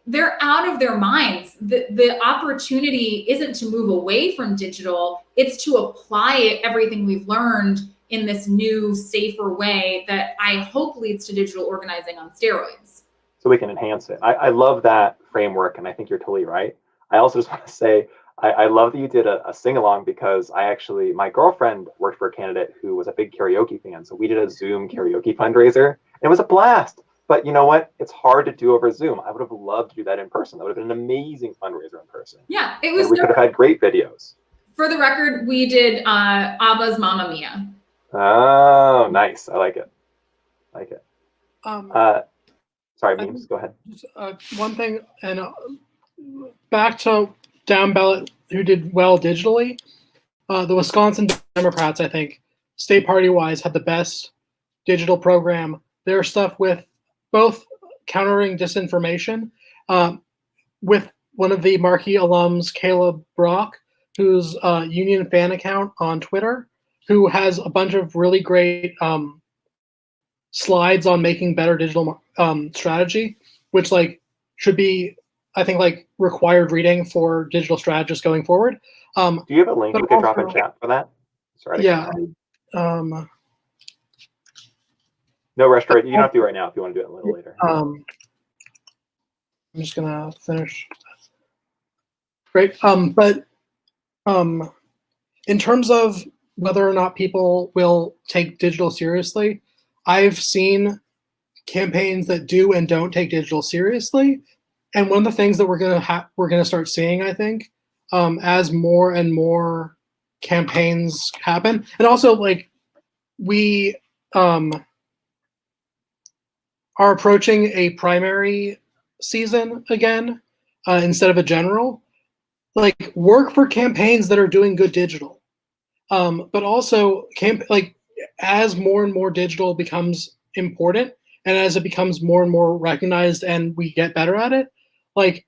they're out of their minds. The opportunity isn't to move away from digital, it's to apply everything we've learned in this new, safer way that I hope leads to digital organizing on steroids. So we can enhance it. I love that framework, and I think you're totally right. I also just want to say, I love that you did a sing-along, because my girlfriend worked for a candidate who was a big karaoke fan. So we did a Zoom karaoke fundraiser, and it was a blast. But you know what? It's hard to do over Zoom. I would have loved to do that in person. That would have been an amazing fundraiser in person. Yeah, it was. And we could have had great videos. For the record, we did ABBA's Mamma Mia. Oh, nice. I like it. Sorry, Memes, go ahead. One thing, and back to down ballot who did well digitally, the Wisconsin Democrats, I think, state party-wise, had the best digital program. Their stuff with both countering disinformation, with one of the marquee alums, Caleb Brock, whose union fan account on Twitter who has a bunch of really great slides on making better digital strategy, which like should be, I think, like required reading for digital strategists going forward. Do you have a link we could drop in chat for that? Sorry. Yeah. No rush to it. You don't have to do it right now if you want to do it a little later. I'm just gonna finish. Great. But in terms of whether or not people will take digital seriously, I've seen campaigns that do and don't take digital seriously. And one of the things that we're gonna start seeing, I think, as more and more campaigns happen, and also like we are approaching a primary season again instead of a general. Like work for campaigns that are doing good digital, but also like as more and more digital becomes important, and as it becomes more and more recognized, and we get better at it, like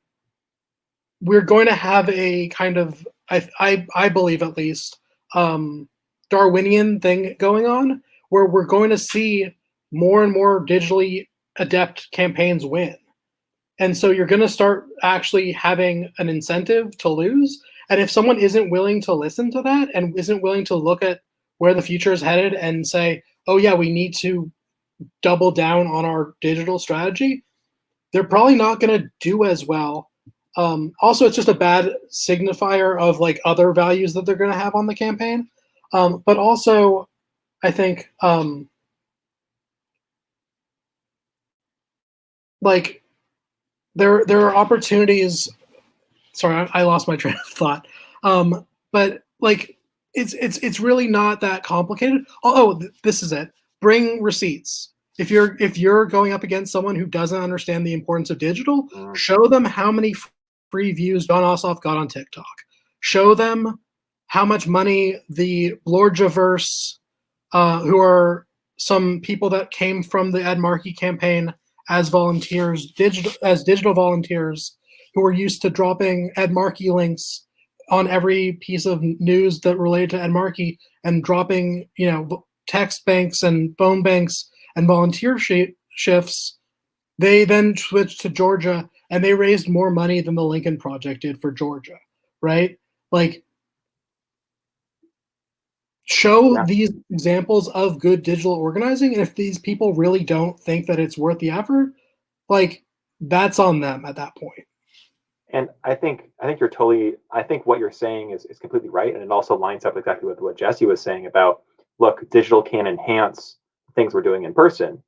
we're going to have a kind of I believe at least Darwinian thing going on, where we're going to see more and more digitally adept campaigns win. And so you're going to start actually having an incentive to lose. And if someone isn't willing to listen to that and isn't willing to look at where the future is headed and say, oh yeah, we need to double down on our digital strategy, they're probably not going to do as well. Also, it's just a bad signifier of like other values that they're going to have on the campaign. But also, I think like there are opportunities. Sorry, I lost my train of thought. But like it's really not that complicated. This is it. Bring receipts. If you're going up against someone who doesn't understand the importance of digital, show them how many free views John Ossoff got on TikTok. Show them how much money the Blorjaverse, who are some people that came from the Ed Markey campaign as volunteers, digital volunteers, who were used to dropping Ed Markey links on every piece of news that related to Ed Markey, and dropping text banks and phone banks and volunteer shifts. They then switched to Georgia, and they raised more money than the Lincoln Project did for Georgia, right? Like, show these examples of good digital organizing, and if these people really don't think that it's worth the effort, like, that's on them at that point. And I think you're totally. I think what you're saying is completely right, and it also lines up exactly with what Jesse was saying about, look, digital can enhance things we're doing in person.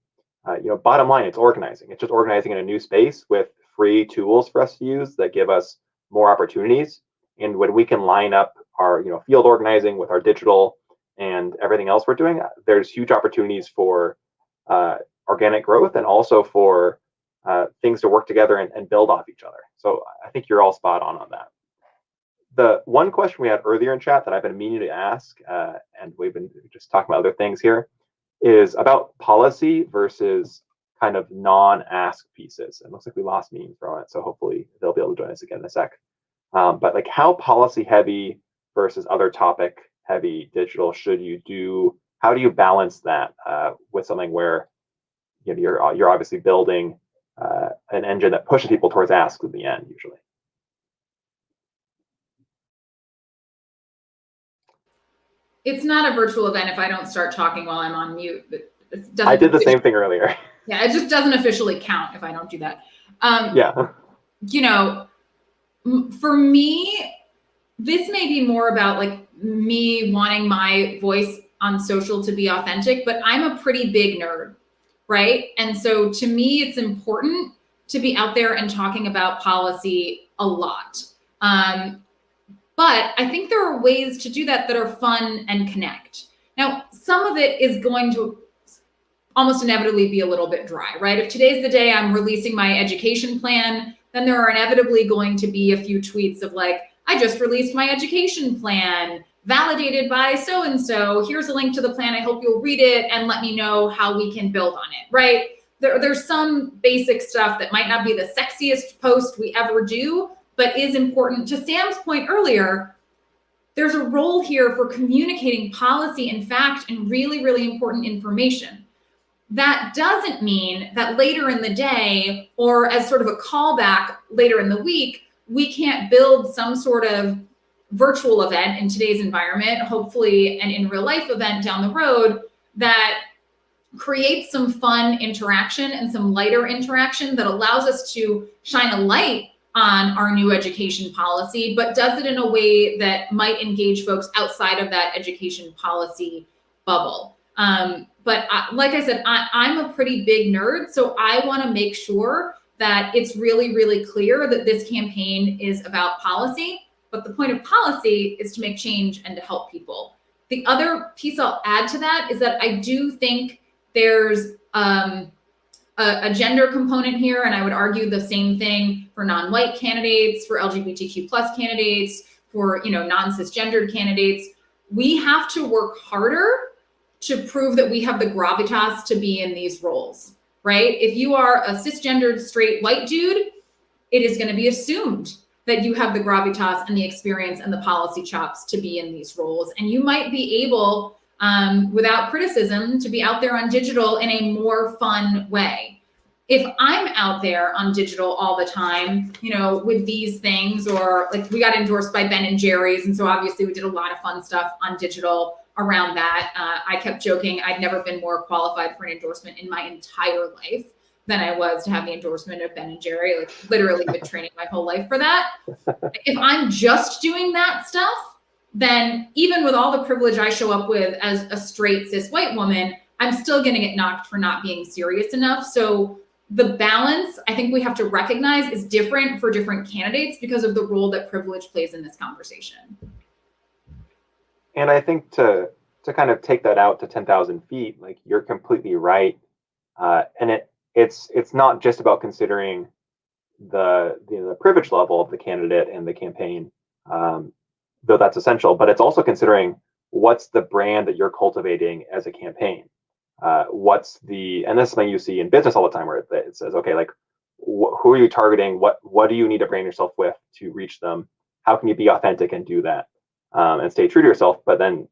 Bottom line, it's organizing. It's just organizing in a new space with free tools for us to use that give us more opportunities. And when we can line up our field organizing with our digital and everything else we're doing, there's huge opportunities for organic growth, and also for things to work together and build off each other. So I think you're all spot on that. The one question we had earlier in chat that I've been meaning to ask, and we've been just talking about other things here, is about policy versus kind of non-ask pieces. It looks like we lost Meme from it, so hopefully they'll be able to join us again in a sec. But like, how policy heavy versus other topic heavy digital should you do? How do you balance that with something where you're obviously building an engine that pushes people towards asks in the end, usually? It's not a virtual event if I don't start talking while I'm on mute. I did the same thing earlier. Yeah, it just doesn't officially count if I don't do that. For me, this may be more about like me wanting my voice on social to be authentic, but I'm a pretty big nerd, right? And so to me, it's important to be out there and talking about policy a lot. But I think there are ways to do that that are fun and connect. Now, some of it is going to almost inevitably be a little bit dry, right? If today's the day I'm releasing my education plan, then there are inevitably going to be a few tweets of like, I just released my education plan, validated by so-and-so. Here's a link to the plan. I hope you'll read it and let me know how we can build on it, right? There's some basic stuff that might not be the sexiest post we ever do, but is important. To Sam's point earlier, there's a role here for communicating policy and fact and really, really important information. That doesn't mean that later in the day, or as sort of a callback later in the week, we can't build some sort of virtual event in today's environment, hopefully an in real life event down the road that creates some fun interaction and some lighter interaction that allows us to shine a light on our new education policy, but does it in a way that might engage folks outside of that education policy bubble. But like I said, I'm a pretty big nerd, so I want to make sure that it's really, really clear that this campaign is about policy, but the point of policy is to make change and to help people. The other piece I'll add to that is that I do think there's a gender component here, and I would argue the same thing for non-white candidates, for LGBTQ plus candidates, for non-cisgendered candidates. We have to work harder to prove that we have the gravitas to be in these roles, right? If you are a cisgendered straight white dude, it is going to be assumed that you have the gravitas and the experience and the policy chops to be in these roles. And you might be able, without criticism, to be out there on digital in a more fun way. If I'm out there on digital all the time, with these things, or like we got endorsed by Ben & Jerry's, and so obviously we did a lot of fun stuff on digital around that. I kept joking I'd never been more qualified for an endorsement in my entire life than I was to have the endorsement of Ben & Jerry. Like literally been training my whole life for that. If I'm just doing that stuff, then even with all the privilege I show up with as a straight cis white woman, I'm still gonna get knocked for not being serious enough. So the balance I think we have to recognize is different for different candidates because of the role that privilege plays in this conversation. And I think to kind of take that out to 10,000 feet, like you're completely right. And it's not just about considering the privilege level of the candidate and the campaign, though that's essential, but it's also considering what's the brand that you're cultivating as a campaign. And this is something you see in business all the time, where it says, okay, like who are you targeting? What do you need to brand yourself with to reach them? How can you be authentic and do that and stay true to yourself? But then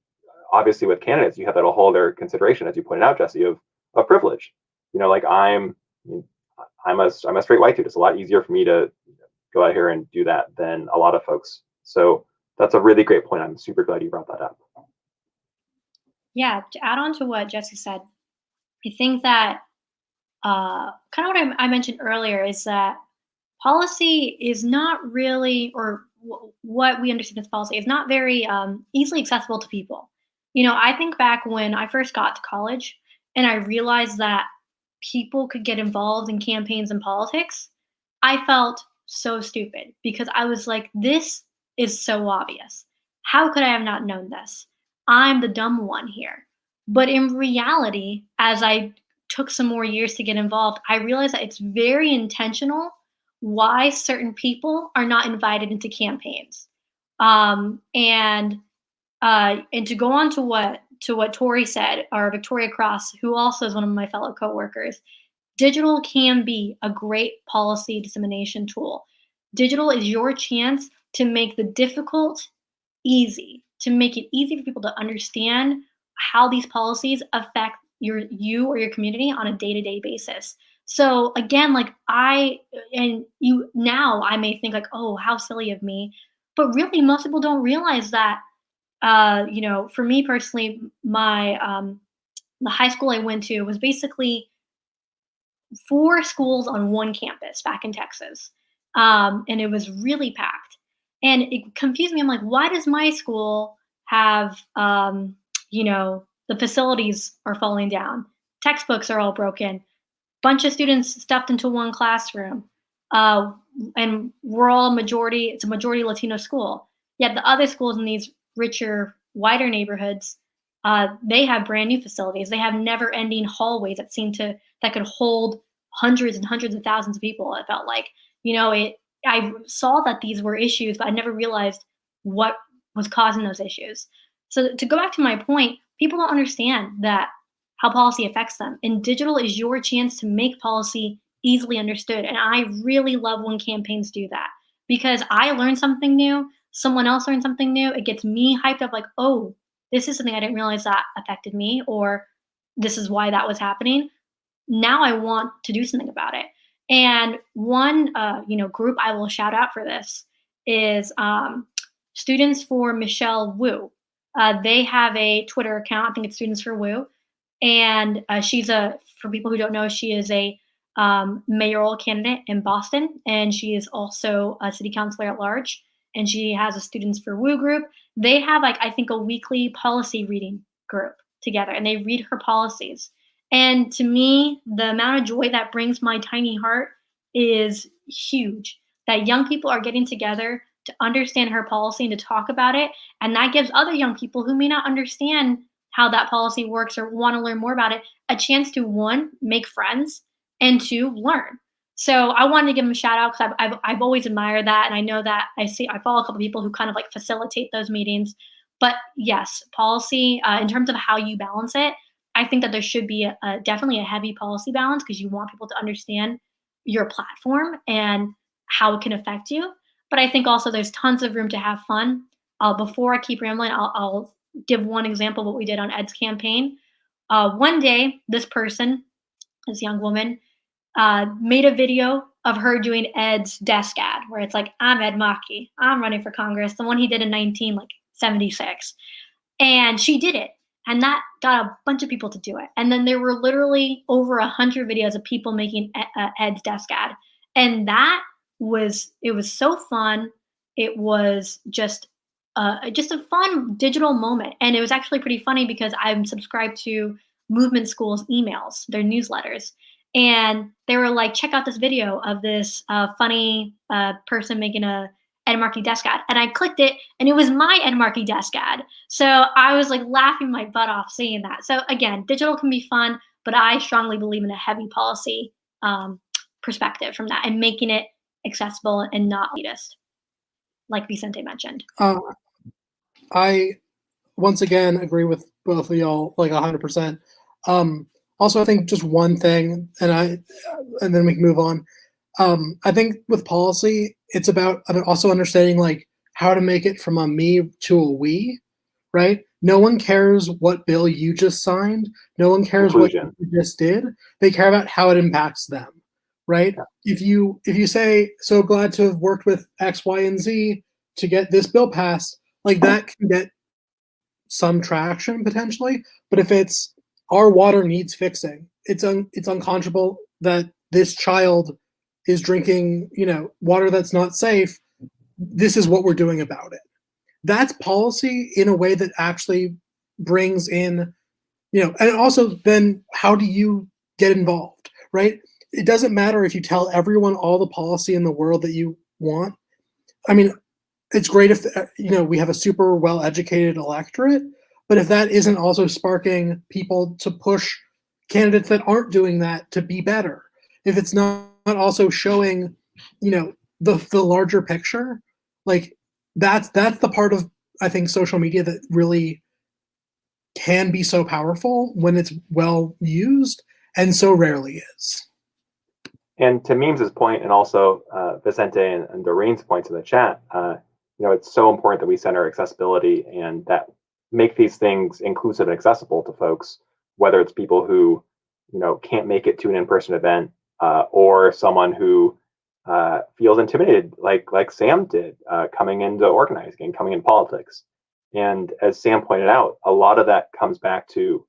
obviously with candidates, you have that whole other consideration, as you pointed out, Jesse, of privilege. Like I'm a straight white dude. It's a lot easier for me to go out here and do that than a lot of folks. So that's a really great point. I'm super glad you brought that up. Yeah, to add on to what Jesse said, I think that kind of what I mentioned earlier is that policy is not really, or what we understand as policy is not very easily accessible to people. I think back when I first got to college and I realized that people could get involved in campaigns and politics, I felt so stupid because I was like, this is so obvious. How could I have not known this? I'm the dumb one here. But in reality, as I took some more years to get involved, I realized that it's very intentional why certain people are not invited into campaigns. And to go on to what Tori said, or Victoria Cross, who also is one of my fellow coworkers, digital can be a great policy dissemination tool. Digital is your chance to make the difficult easy, to make it easy for people to understand how these policies affect you or your community on a day-to-day basis. So again, like I may think like, oh, how silly of me, but really most people don't realize that. For me personally, my the high school I went to was basically 4 schools on one campus back in Texas, and it was really packed. And it confused me. I'm like, why does my school have, the facilities are falling down, textbooks are all broken, bunch of students stuffed into one classroom, and we're all it's a majority Latino school. Yet the other schools in these richer, whiter neighborhoods, they have brand new facilities. They have never-ending hallways that could hold hundreds and hundreds of thousands of people. It felt like, I saw that these were issues, but I never realized what was causing those issues. So to go back to my point, people don't understand that how policy affects them. And digital is your chance to make policy easily understood. And I really love when campaigns do that because I learn something new. someone else learns something new, it gets me hyped up like, oh, this is something I didn't realize that affected me, or this is why that was happening. Now I want to do something about it. And one group I will shout out for this is Students for Michelle Wu. They have a Twitter account. I think it's Students for Wu. And for people who don't know, she is a mayoral candidate in Boston, and she is also a city councilor at large. And she has a Students for Wu group. They have I think a weekly policy reading group together, and they read her policies. And to me, the amount of joy that brings my tiny heart is huge. That young people are getting together to understand her policy and to talk about it. And that gives other young people who may not understand how that policy works or want to learn more about it a chance to, one, make friends, and two, learn. So I wanted to give them a shout out because I've always admired that. And I know that I follow a couple people who kind of facilitate those meetings. But yes, policy, in terms of how you balance it, I think that there should be definitely a heavy policy balance because you want people to understand your platform and how it can affect you. But I think also there's tons of room to have fun. Before I keep rambling, I'll give one example of what we did on Ed's campaign. One day, this young woman, made a video of her doing Ed's desk ad, where it's like, I'm Ed Mackey, I'm running for Congress, the one he did in 1976. And she did it. And that got a bunch of people to do it. And then there were literally over 100 videos of people making Ed's desk ad. And it was so fun. It was just a fun digital moment. And it was actually pretty funny because I'm subscribed to Movement School's emails, their newsletters. And they were like, check out this video of this funny person making a Ed Markey desk ad. And I clicked it, and it was my Ed Markey desk ad. So I was laughing my butt off seeing that. So again, digital can be fun, but I strongly believe in a heavy policy perspective from that and making it accessible and not elitist, like Vicente mentioned. I once again agree with both of y'all 100%. Also, I think just one thing, and then we can move on. I think with policy, it's about also understanding how to make it from a me to a we, right? No one cares what bill you just signed. No one cares Inclusion. What you just did. They care about how it impacts them, right? Yeah. If you say, so glad to have worked with X, Y, and Z to get this bill passed, that can get some traction potentially. But if it's our water needs fixing, it's unconscionable that this child is drinking, water that's not safe. This is what we're doing about it. That's policy in a way that actually brings in, and also then how do you get involved, right? It doesn't matter if you tell everyone all the policy in the world that you want. I mean, it's great if, we have a super well-educated electorate, but if that isn't also sparking people to push candidates that aren't doing that to be better, if it's not also showing, the larger picture, that's the part of, I think, social media that really can be so powerful when it's well used and so rarely is. And to Memes' point, and also Vicente and Doreen's points in the chat, it's so important that we center accessibility and that make these things inclusive and accessible to folks, whether it's people who, can't make it to an in-person event or someone who feels intimidated, like Sam did, coming into organizing and coming into politics. And as Sam pointed out, a lot of that comes back to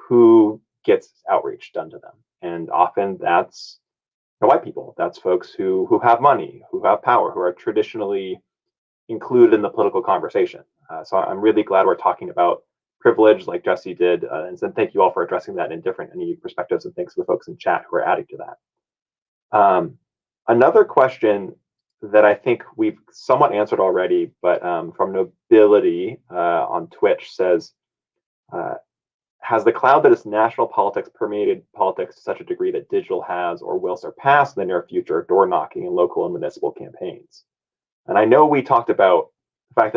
who gets outreach done to them. And often that's white people. That's folks who have money, who have power, who are traditionally included in the political conversation. So I'm really glad we're talking about privilege like Jesse did. And so thank you all for addressing that in different and unique perspectives. And thanks to the folks in chat who are adding to that. Another question that I think we've somewhat answered already, but from Nobility on Twitch says, has the cloud that is national politics permeated politics to such a degree that digital has or will surpass in the near future door knocking in local and municipal campaigns? And I know we talked about the fact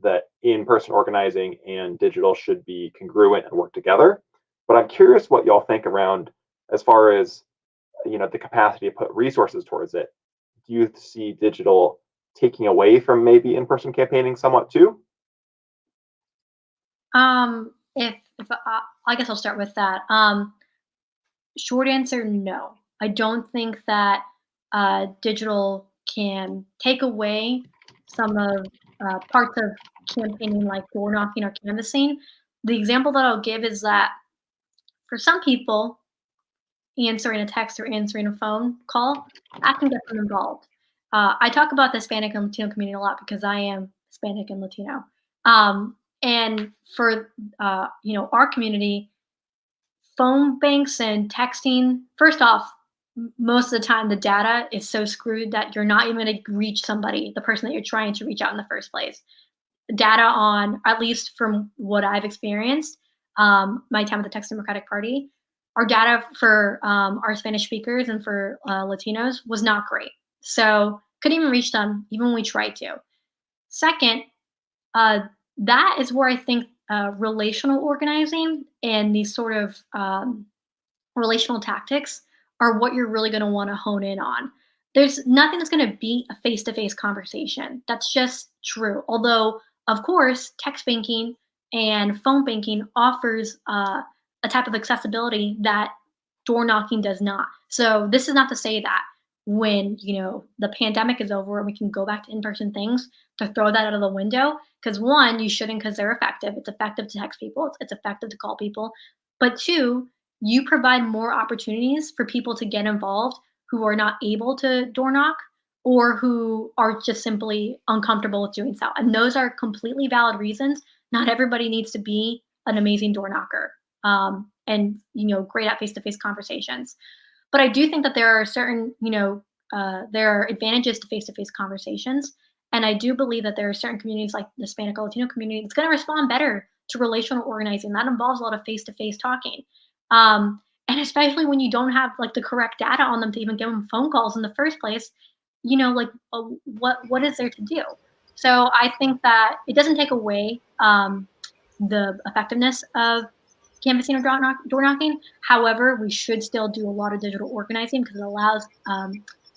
that in-person organizing and digital should be congruent and work together, but I'm curious what y'all think around as far as the capacity to put resources towards it. Do you see digital taking away from maybe in-person campaigning somewhat too? If I guess I'll start with that. Short answer, no. I don't think that digital can take away some of parts of campaigning, like door knocking or canvassing. The example that I'll give is that for some people, answering a text or answering a phone call, that can get them involved. I talk about the Hispanic and Latino community a lot because I am Hispanic and Latino. And for our community, phone banks and texting, first off, most of the time the data is so screwed that you're not even going to reach somebody, the person that you're trying to reach out in the first place. Data on, at least from what I've experienced, my time at the Texas Democratic Party, our data for our Spanish speakers and for Latinos was not great. So couldn't even reach them, even when we tried to. Second, that is where I think relational organizing and these sort of relational tactics are what you're really going to want to hone in on. There's nothing that's going to beat a face-to-face conversation. That's just true. Although, of course, text banking and phone banking offers a type of accessibility that door knocking does not. So this is not to say that when the pandemic is over and we can go back to in-person things, to throw that out of the window. Because one, you shouldn't, because they're effective. It's effective to text people. It's effective to call people. But two, you provide more opportunities for people to get involved who are not able to door knock or who are just simply uncomfortable with doing so. And those are completely valid reasons. Not everybody needs to be an amazing door knocker and great at face-to-face conversations. But I do think that there are certain, there are advantages to face-to-face conversations. And I do believe that there are certain communities like the Hispanic or Latino community that's going to respond better to relational organizing. That involves a lot of face-to-face talking. And especially when you don't have like the correct data on them to even give them phone calls in the first place, what is there to do? So I think that it doesn't take away the effectiveness of canvassing or door knocking. However, we should still do a lot of digital organizing because it allows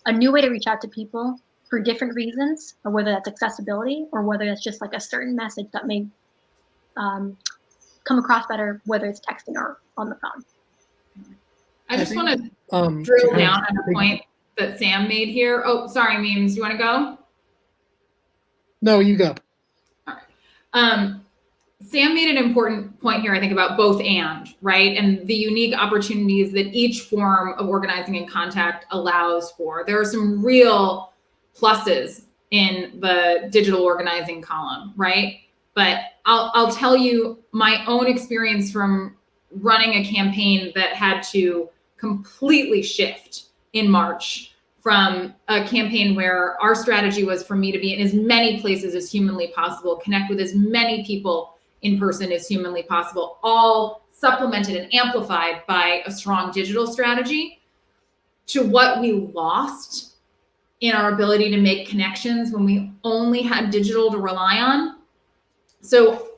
a new way to reach out to people for different reasons, or whether that's accessibility or whether it's just like a certain message that may come across better, whether it's texting or on the phone. I just want to drill down on a point that Sam made here. Oh, sorry, Memes, you want to go? No, you go. All right. Sam made an important point here, I think, about both and, right? And the unique opportunities that each form of organizing and contact allows for. There are some real pluses in the digital organizing column, right? But I'll tell you my own experience from running a campaign that had to completely shift in March from a campaign where our strategy was for me to be in as many places as humanly possible, connect with as many people in person as humanly possible, all supplemented and amplified by a strong digital strategy, to what we lost in our ability to make connections when we only had digital to rely on. So,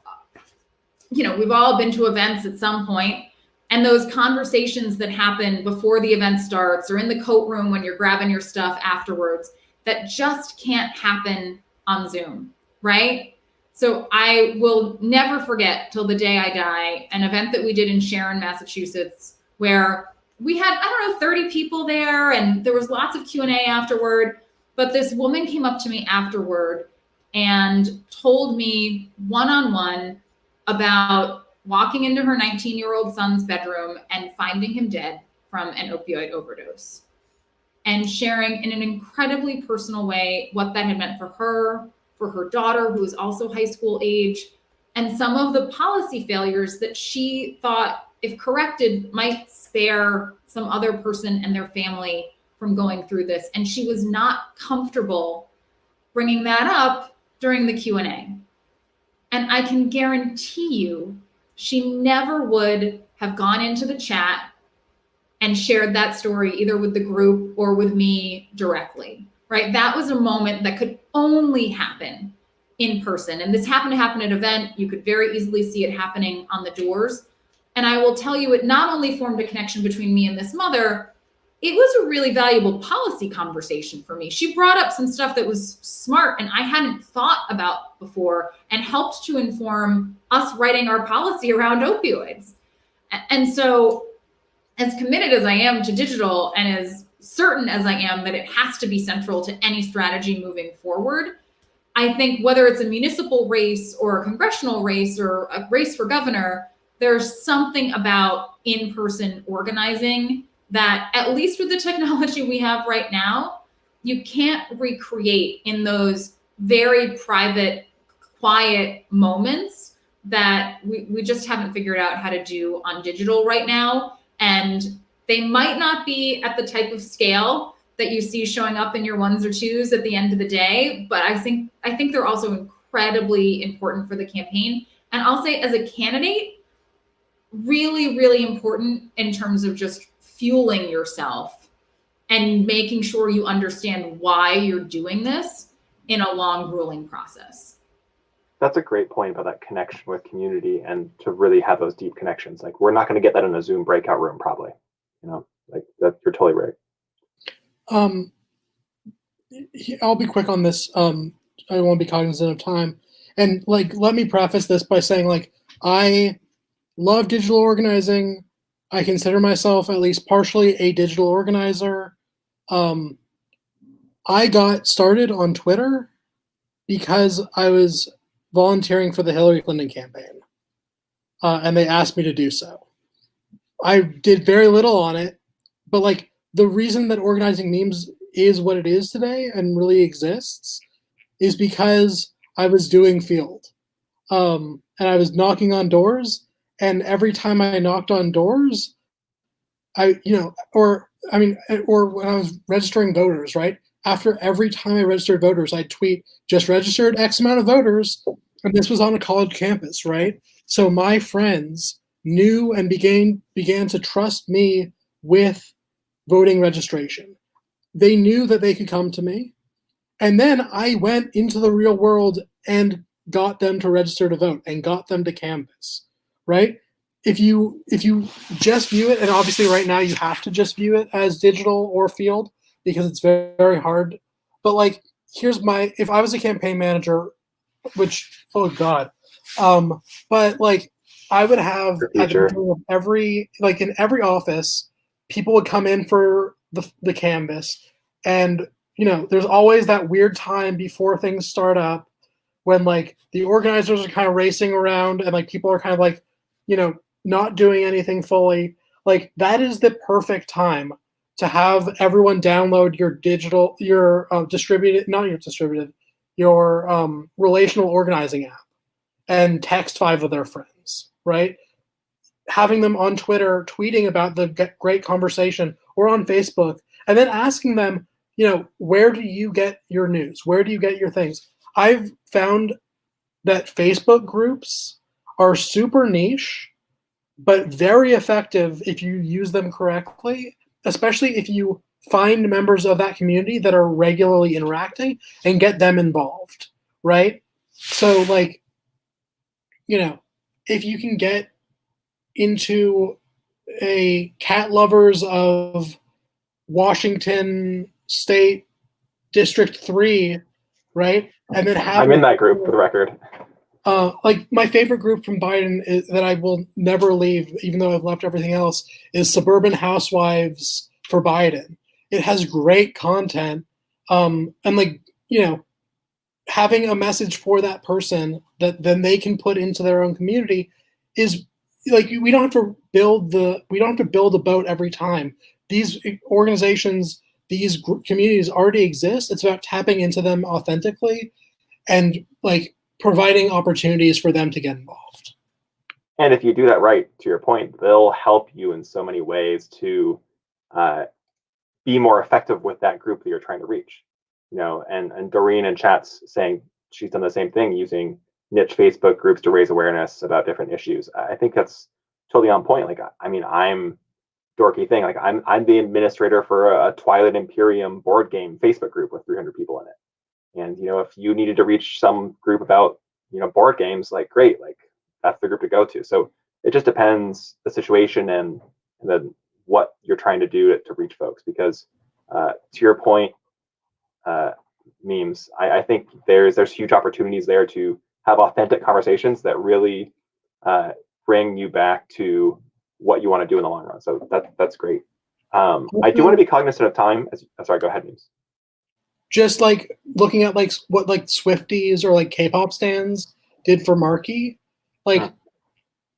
we've all been to events at some point, and those conversations that happen before the event starts or in the coat room when you're grabbing your stuff afterwards, that just can't happen on Zoom, right? So I will never forget till the day I die, an event that we did in Sharon, Massachusetts, where we had, 30 people there, and there was lots of Q&A afterward. But this woman came up to me afterward and told me one-on-one about walking into her 19-year-old son's bedroom and finding him dead from an opioid overdose, and sharing in an incredibly personal way what that had meant for her daughter, who was also high school age, and some of the policy failures that she thought, if corrected, might spare some other person and their family from going through this. And she was not comfortable bringing that up during the Q&A. And I can guarantee you, she never would have gone into the chat and shared that story either with the group or with me directly, right? That was a moment that could only happen in person. And this happened to happen at an event. You could very easily see it happening on the doors. And I will tell you, it not only formed a connection between me and this mother, it was a really valuable policy conversation for me. She brought up some stuff that was smart and I hadn't thought about before, and helped to inform us writing our policy around opioids. And so, as committed as I am to digital, and as certain as I am that it has to be central to any strategy moving forward, I think whether it's a municipal race or a congressional race or a race for governor, there's something about in-person organizing that, at least with the technology we have right now, you can't recreate in those very private, quiet moments that we just haven't figured out how to do on digital right now. And they might not be at the type of scale that you see showing up in your ones or twos at the end of the day, but I think they're also incredibly important for the campaign. And I'll say, as a candidate, really, really important in terms of just fueling yourself and making sure you understand why you're doing this in a long, grueling process. That's a great point about that connection with community, and to really have those deep connections. Like, we're not going to get that in a Zoom breakout room, probably. Like that. You're totally right. I'll be quick on this. I want to be cognizant of time. And like, let me preface this by saying, like, I love digital organizing. I consider myself at least partially a digital organizer. I got started on Twitter because I was volunteering for the Hillary Clinton campaign, and they asked me to do so. I did very little on it, but like, the reason that organizing memes is what it is today and really exists is because I was doing field, and I was knocking on doors. And every time I knocked on doors, or when I was registering voters, right? After every time I registered voters, I'd tweet, just registered X amount of voters. And this was on a college campus, right? So my friends knew and began to trust me with voting registration. They knew that they could come to me. And then I went into the real world and got them to register to vote and got them to canvass, right? If you just view it, and obviously right now you have to just view it as digital or field because it's very, very hard. But like, if I was a campaign manager, which, oh God, but like, I would have at the beginning of in every office, people would come in for the canvas, and there's always that weird time before things start up when like the organizers are kind of racing around and like people are kind of like not doing anything fully. Like, that is the perfect time to have everyone download your relational organizing app and text 5 of their friends, right? Having them on Twitter tweeting about the great conversation, or on Facebook, and then asking them, where do you get your news? Where do you get your things? I've found that Facebook groups are super niche, but very effective if you use them correctly, especially if you find members of that community that are regularly interacting and get them involved, right? So like, if you can get into a cat lovers of Washington State District 3, right? And then I'm in that group, for the record. Like, my favorite group from Biden that I will never leave, even though I've left everything else, is Suburban Housewives for Biden. It has great content, and like, having a message for that person that then they can put into their own community is like, we don't have to build a boat every time. These organizations, these communities already exist. It's about tapping into them authentically and like providing opportunities for them to get involved. And if you do that right, to your point, they'll help you in so many ways to be more effective with that group that you're trying to reach. And Doreen in chat's saying she's done the same thing, using niche Facebook groups to raise awareness about different issues. I think that's totally on point. Like, I'm dorky thing. Like, I'm the administrator for a Twilight Imperium board game Facebook group with 300 people in it. And if you needed to reach some group about board games, like, great, like, that's the group to go to. So it just depends the situation and the what you're trying to do to reach folks. Because to your point, memes, I think there's huge opportunities there to have authentic conversations that really bring you back to what you want to do in the long run. So that's great. I do want to be cognizant of time. Sorry, go ahead, Memes. Just like looking at like what like Swifties or like K-pop stands did for Marky, like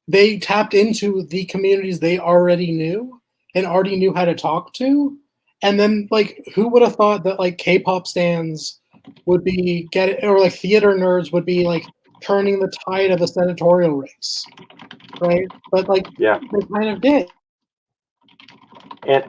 they tapped into the communities they already knew and already knew how to talk to. And then like who would have thought that like K-pop stands would be or like theater nerds would be like turning the tide of a senatorial race, right? But like they kind of did. And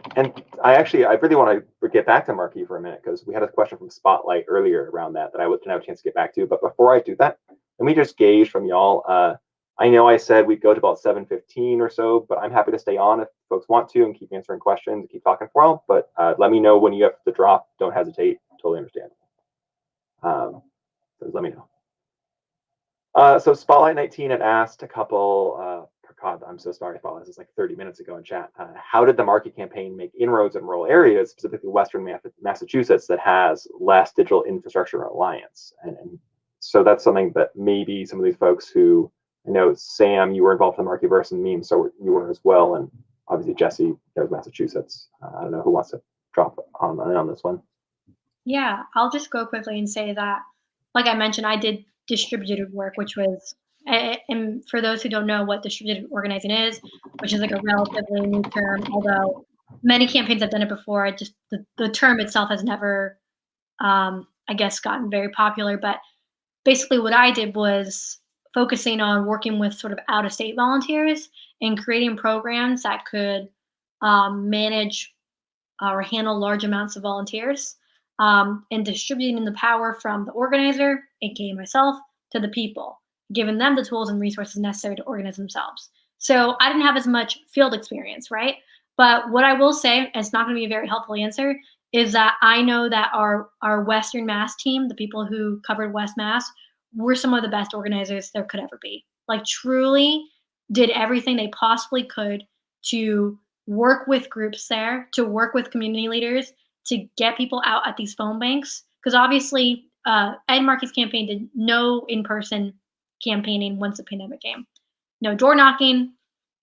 I really want to get back to Marky for a minute, because we had a question from Spotlight earlier around that I didn't have a chance to get back to. But before I do that, let me just gauge from y'all. I know I said we'd go to about 7:15 or so, but I'm happy to stay on if folks want to and keep answering questions and keep talking for a while. But let me know when you have to drop. Don't hesitate. Totally understand. So let me know. So Spotlight 19 had asked a couple. God, I'm so sorry, Spotlight. This is like 30 minutes ago in chat. How did the Marky campaign make inroads in rural areas, specifically Western Massachusetts, that has less digital infrastructure reliance? And so that's something that maybe some of these folks who, I know, Sam, you were involved in the Markyverse and Memes, so you were as well. And obviously Jesse knows Massachusetts. I don't know who wants to drop on this one. Yeah, I'll just go quickly and say that, like I mentioned, I did distributed work, which was, and for those who don't know what distributed organizing is, which is like a relatively new term, although many campaigns have done it before, just the term itself has never, I guess, gotten very popular. But basically what I did was focusing on working with sort of out-of-state volunteers and creating programs that could manage or handle large amounts of volunteers, and distributing the power from the organizer, aka myself, to the people, giving them the tools and resources necessary to organize themselves. So I didn't have as much field experience, right? But what I will say, and it's not going to be a very helpful answer, is that I know that our Western Mass team, the people who covered West Mass, were some of the best organizers there could ever be. Like truly did everything they possibly could to work with groups there, to work with community leaders, to get people out at these phone banks. Because obviously, Ed Markey's campaign did no in-person campaigning once the pandemic came. No door knocking,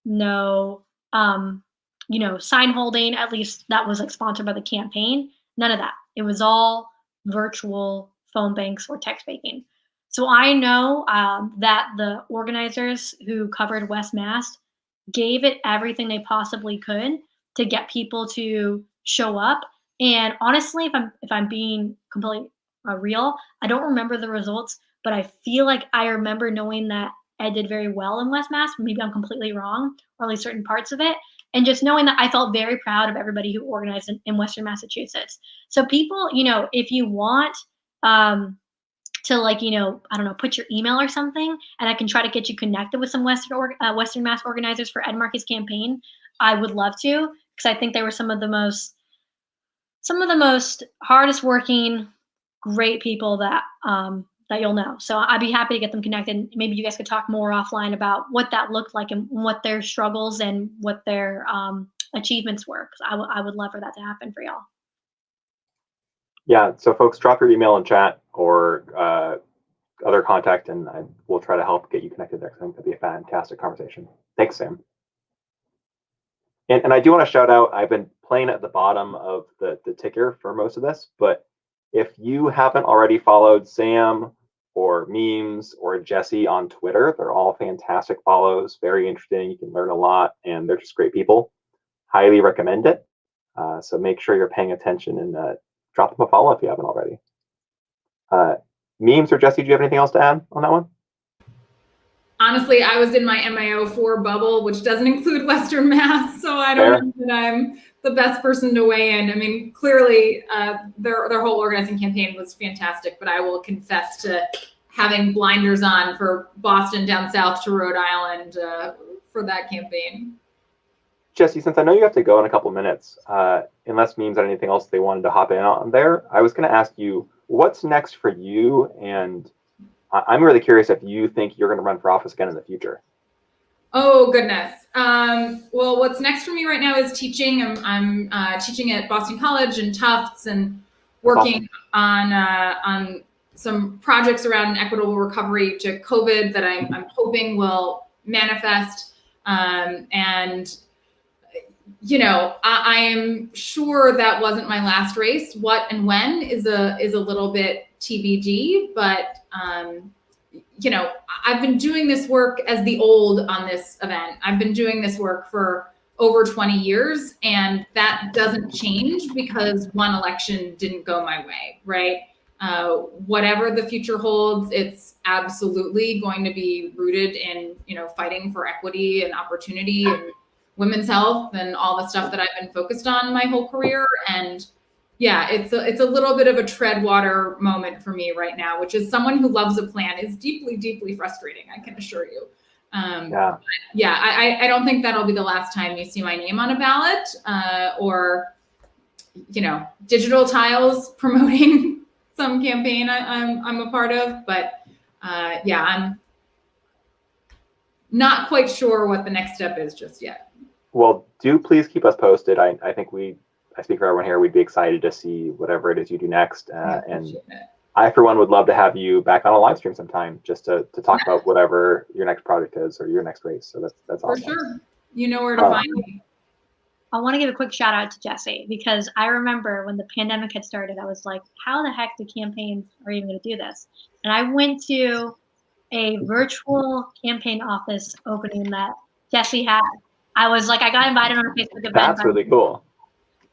no sign holding, at least that was like sponsored by the campaign. None of that. It was all virtual phone banks or text banking. So I know that the organizers who covered West Mass gave it everything they possibly could to get people to show up. And honestly, if I'm being completely real, I don't remember the results, but I feel like I remember knowing that Ed did very well in West Mass. Maybe I'm completely wrong, or at least certain parts of it. And just knowing that I felt very proud of everybody who organized in Western Massachusetts. So people, if you want to I don't know, put your email or something, and I can try to get you connected with some Western Mass organizers for Ed Markey's campaign, I would love to, because I think they were some of the most hardest working, great people that you'll know. So I'd be happy to get them connected. Maybe you guys could talk more offline about what that looked like and what their struggles and what their achievements were. Because I would love for that to happen for y'all. Yeah, so folks, drop your email in chat or other contact, and we'll try to help get you connected there. I think that'd be a fantastic conversation. Thanks, Sam. And I do want to shout out, I've been playing at the bottom of the ticker for most of this, but if you haven't already followed Sam or Memes or Jesse on Twitter, they're all fantastic follows, very interesting. You can learn a lot, and they're just great people. Highly recommend it. So make sure you're paying attention and drop them a follow if you haven't already. Memes or Jesse, do you have anything else to add on that one? Honestly, I was in my MAO4 bubble, which doesn't include Western Mass, so I don't know that I'm the best person to weigh in. I mean, clearly their whole organizing campaign was fantastic, but I will confess to having blinders on for Boston down south to Rhode Island for that campaign. Jesse, since I know you have to go in a couple minutes, unless Memes had anything else they wanted to hop in on there, I was going to ask you, what's next for you? And I'm really curious if you think you're going to run for office again in the future. Oh, goodness. Well, what's next for me right now is teaching. I'm teaching at Boston College and Tufts, and working on some projects around equitable recovery to COVID that I'm hoping will manifest. And I am sure that wasn't my last race. What and when is a little bit TBD, but I've been doing this work as the old on this event. I've been doing this work for over 20 years, and that doesn't change because one election didn't go my way, right? Whatever the future holds, it's absolutely going to be rooted in, fighting for equity and opportunity and women's health and all the stuff that I've been focused on my whole career. And yeah, it's a little bit of a tread water moment for me right now, which is someone who loves a plan is deeply, deeply frustrating, I can assure you. I don't think that'll be the last time you see my name on a ballot or, digital tiles promoting some campaign I'm a part of. But I'm not quite sure what the next step is just yet. Well, do please keep us posted. I think I speak for everyone here, we'd be excited to see whatever it is you do next. And I, for one, would love to have you back on a live stream sometime just to talk about whatever your next project is or your next race. So that's awesome. For sure. You know where to find me. I want to give a quick shout out to Jesse, because I remember when the pandemic had started, I was like, how the heck do campaigns are even going to do this? And I went to a virtual campaign office opening that Jesse had. I was like, I got invited on a Facebook event. That's really cool.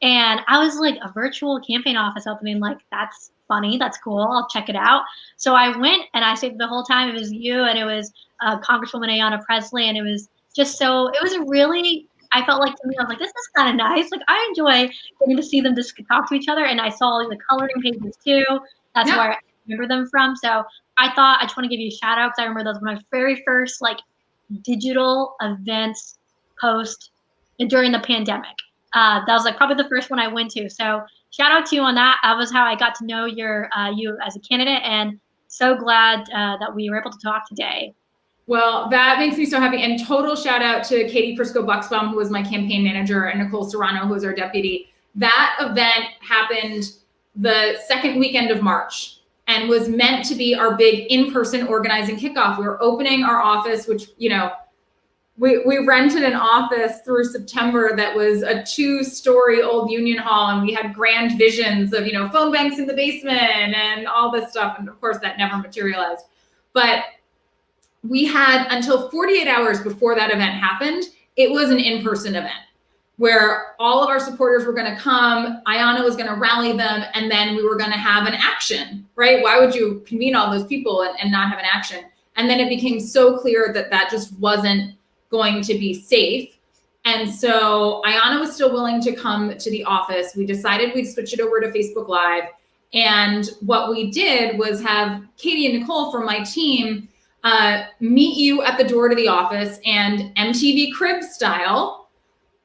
And I was like, a virtual campaign office opening, like, that's funny, that's cool, I'll check it out. So I went, and I stayed the whole time. It was you, and it was Congresswoman Ayanna Pressley, and it was just it was really, I felt like, to me, I was like, this is kind of nice. Like, I enjoy getting to see them just talk to each other, and I saw the coloring pages too. That's where I remember them from. So I thought I just want to give you a shout out, because I remember those were my very first digital events during the pandemic. That was probably the first one I went to. So shout out to you on that. That was how I got to know you as a candidate, and so glad that we were able to talk today. Well, that makes me so happy. And total shout out to Katie Prisco-Buxbaum, who was my campaign manager, and Nicole Serrano, who was our deputy. That event happened the second weekend of March and was meant to be our big in-person organizing kickoff. We were opening our office, which, we rented an office through September that was a 2-story old union hall, and we had grand visions of, phone banks in the basement and all this stuff. And of course that never materialized. But we had until 48 hours before that event happened, it was an in-person event where all of our supporters were going to come, Ayanna was going to rally them, and then we were going to have an action, right? Why would you convene all those people and not have an action? And then it became so clear that just wasn't going to be safe. And so Ayanna was still willing to come to the office. We decided we'd switch it over to Facebook Live. And what we did was have Katie and Nicole from my team meet you at the door to the office, and MTV Crib style,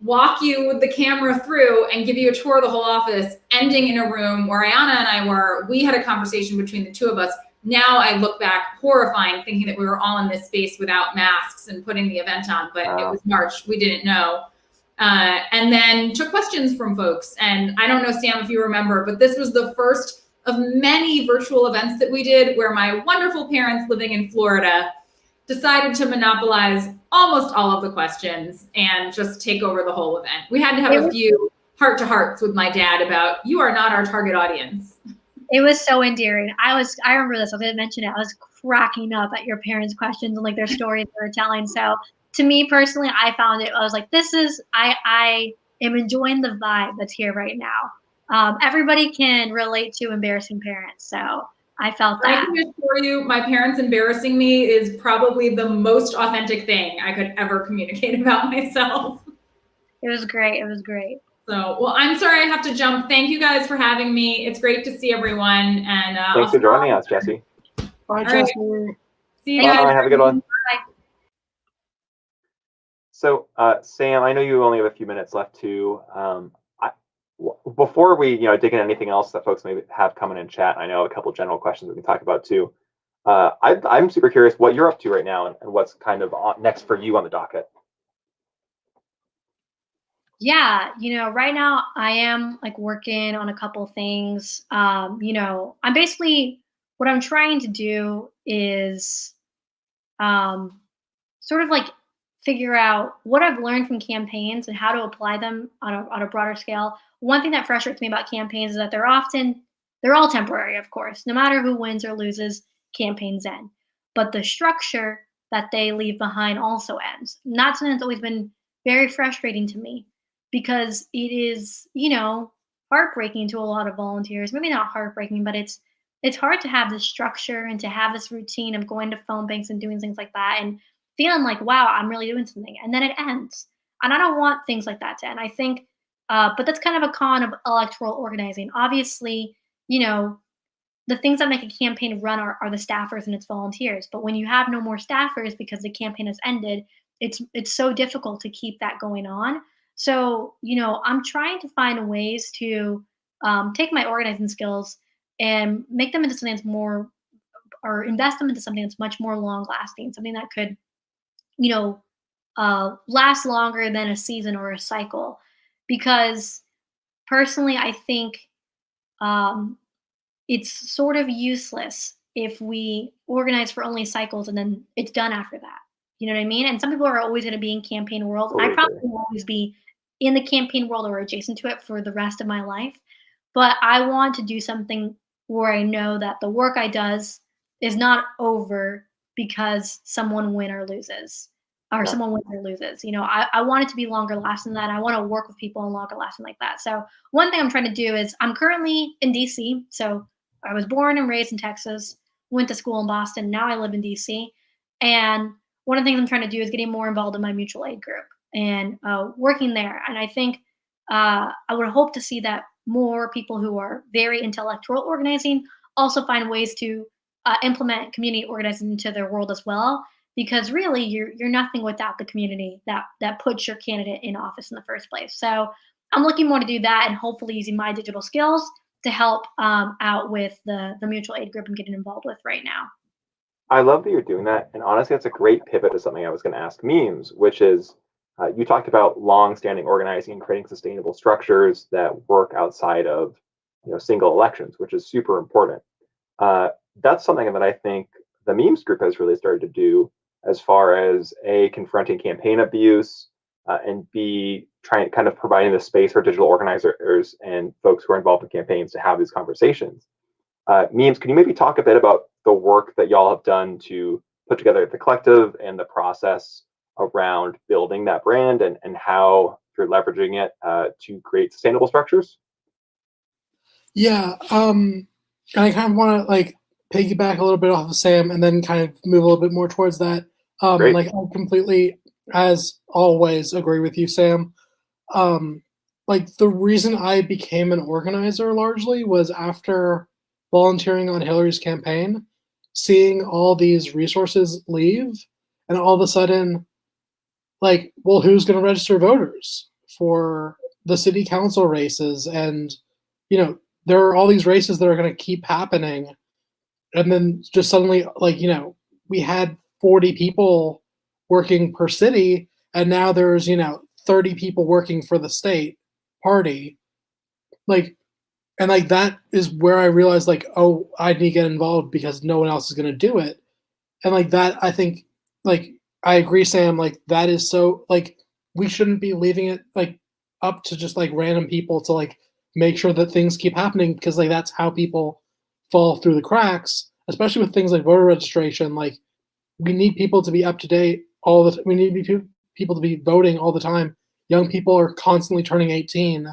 walk you with the camera through and give you a tour of the whole office, ending in a room where Ayanna and I were. We had a conversation between the two of us. Now I look back horrifying, thinking that we were all in this space without masks and putting the event on, but It was March, we didn't know. And then took questions from folks. And I don't know, Sam, if you remember, but this was the first of many virtual events that we did where my wonderful parents living in Florida decided to monopolize almost all of the questions and just take over the whole event. We had to have a few heart-to-hearts with my dad about, you are not our target audience. It was so endearing. I remember this. I was going to mention it. I was cracking up at your parents' questions and their stories they were telling. So to me personally, I found it. I was like, I am enjoying the vibe that's here right now. Everybody can relate to embarrassing parents. So I felt that. I can assure you, my parents embarrassing me is probably the most authentic thing I could ever communicate about myself. It was great. It was great. So, well, I'm sorry I have to jump. Thank you guys for having me. It's great to see everyone. And thanks for joining us, Jesse. Bye, Jesse. Right. See you guys. Bye. Have a good one. Bye. So, Sam, I know you only have a few minutes left too. Before we, dig into anything else that folks maybe have coming in chat, I know a couple general questions we can talk about too. I'm super curious what you're up to right now and what's kind of next for you on the docket. Yeah, right now I am like working on a couple things. I'm basically what I'm trying to do is um, sort of like figure out what I've learned from campaigns and how to apply them on a broader scale. One thing that frustrates me about campaigns is that they're all temporary, of course. No matter who wins or loses, campaigns end. But the structure that they leave behind also ends. And that's something that's always been very frustrating to me because it is, heartbreaking to a lot of volunteers. Maybe not heartbreaking, but it's hard to have this structure and to have this routine of going to phone banks and doing things like that and feeling like, wow, I'm really doing something. And then it ends. And I don't want things like that to end. I think, but that's kind of a con of electoral organizing. Obviously, you know, the things that make a campaign run are the staffers and its volunteers. But when you have no more staffers because the campaign has ended, it's so difficult to keep that going on. So, I'm trying to find ways to take my organizing skills and make them into something that's more, or invest them into something that's much more long lasting, something that could, you know, last longer than a season or a cycle. Because personally, I think um, it's sort of useless if we organize for only cycles and then it's done after that. You know what I mean? And some people are always going to be in campaign world. I Totally probably agree. will always be in the campaign world or adjacent to it for the rest of my life. But I want to do something where I know that the work I does is not over because someone win or loses or Yeah. someone wins or loses. I want it to be longer lasting than that. I want to work with people and longer lasting like that. So one thing I'm trying to do is I'm currently in DC. So I was born and raised in Texas, went to school in Boston. Now I live in DC. And one of the things I'm trying to do is getting more involved in my mutual aid group and working there. And I think I would hope to see that more people who are very into electoral organizing also find ways to implement community organizing into their world as well. Because really, you're nothing without the community that puts your candidate in office in the first place. So I'm looking more to do that and hopefully using my digital skills to help out with the mutual aid group I'm getting involved with right now. I love that you're doing that. And honestly, that's a great pivot to something I was going to ask memes, which is you talked about long-standing organizing and creating sustainable structures that work outside of single elections, which is super important. Uh, that's something that I think the memes group has really started to do as far as A, confronting campaign abuse, and B, trying kind of providing the space for digital organizers and folks who are involved in campaigns to have these conversations. Memes, can you maybe talk a bit about the work that y'all have done to put together the collective and the process around building that brand and how you're leveraging it to create sustainable structures? Yeah, and I kind of want to like piggyback a little bit off of Sam and then kind of move a little bit more towards that. Great. Like I completely, as always, agree with you, Sam. Like the reason I became an organizer largely was after volunteering on Hillary's campaign, seeing all these resources leave, and all of a sudden, like, well, who's going to register voters for the city council races? And, there are all these races that are going to keep happening. And then just suddenly, like, we had 40 people working per city, and now there's, 30 people working for the state party. Like, and like that is where I realized, like, oh, I need to get involved because no one else is going to do it. And like that, I think, like, I agree, Sam. Like that is so like we shouldn't be leaving it like up to just like random people to like make sure that things keep happening because like that's how people fall through the cracks, especially with things like voter registration. Like we need people to be up to date all the. We need people to be voting all the time. Young people are constantly turning 18.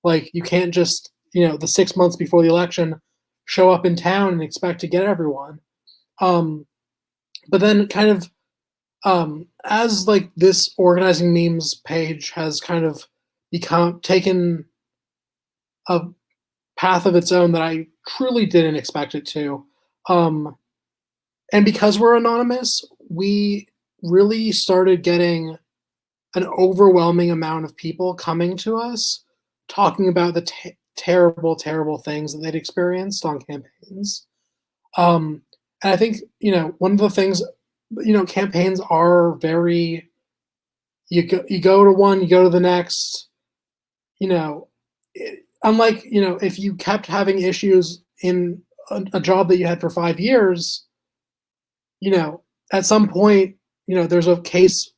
Like you can't just the 6 months before the election show up in town and expect to get everyone. Um, but then kind of as like this organizing memes page has kind of become taken a path of its own that I truly didn't expect it to. And because we're anonymous, we really started getting an overwhelming amount of people coming to us talking about the terrible, terrible things that they'd experienced on campaigns. Um, And I think, one of the things, campaigns are very, you go to one, you go to the next, unlike, if you kept having issues in a job that you had for 5 years, at some point, there's a case,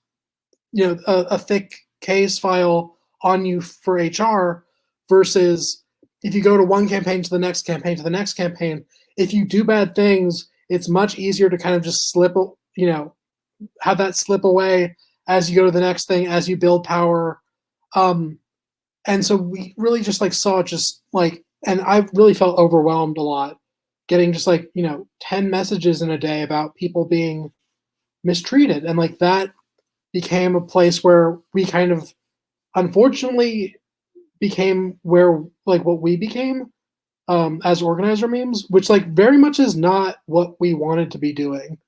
a thick case file on you for HR versus if you go to one campaign to the next campaign to the next campaign, if you do bad things, it's much easier to kind of just have that slip away as you go to the next thing, as you build power. And so we really just saw and I really felt overwhelmed a lot getting just 10 messages in a day about people being mistreated. And that became a place where we kind of unfortunately became where what we became as organizer memes, which very much is not what we wanted to be doing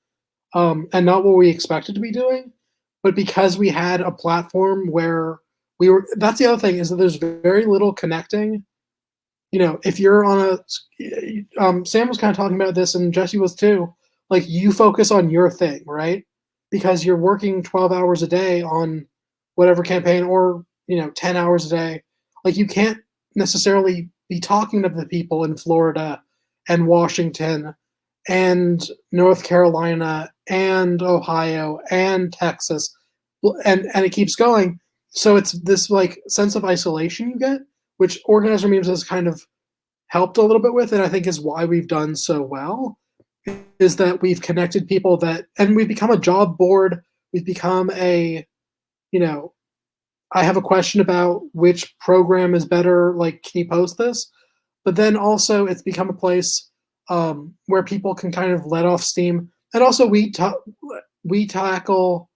and not what we expected to be doing. But because we had a platform where that's the other thing, is that there's very little connecting. If you're on Sam was kind of talking about this, and Jesse was too, you focus on your thing, right? Because you're working 12 hours a day on whatever campaign, or 10 hours a day. You can't necessarily be talking to the people in Florida and Washington and North Carolina and Ohio and Texas, and it keeps going. So it's this sense of isolation you get, which Organizer Memes has kind of helped a little bit with, and I think is why we've done so well, is that we've connected people and we've become a job board. We've become I have a question about which program is better, can you post this? But then also it's become a place where people can kind of let off steam. And also we tackle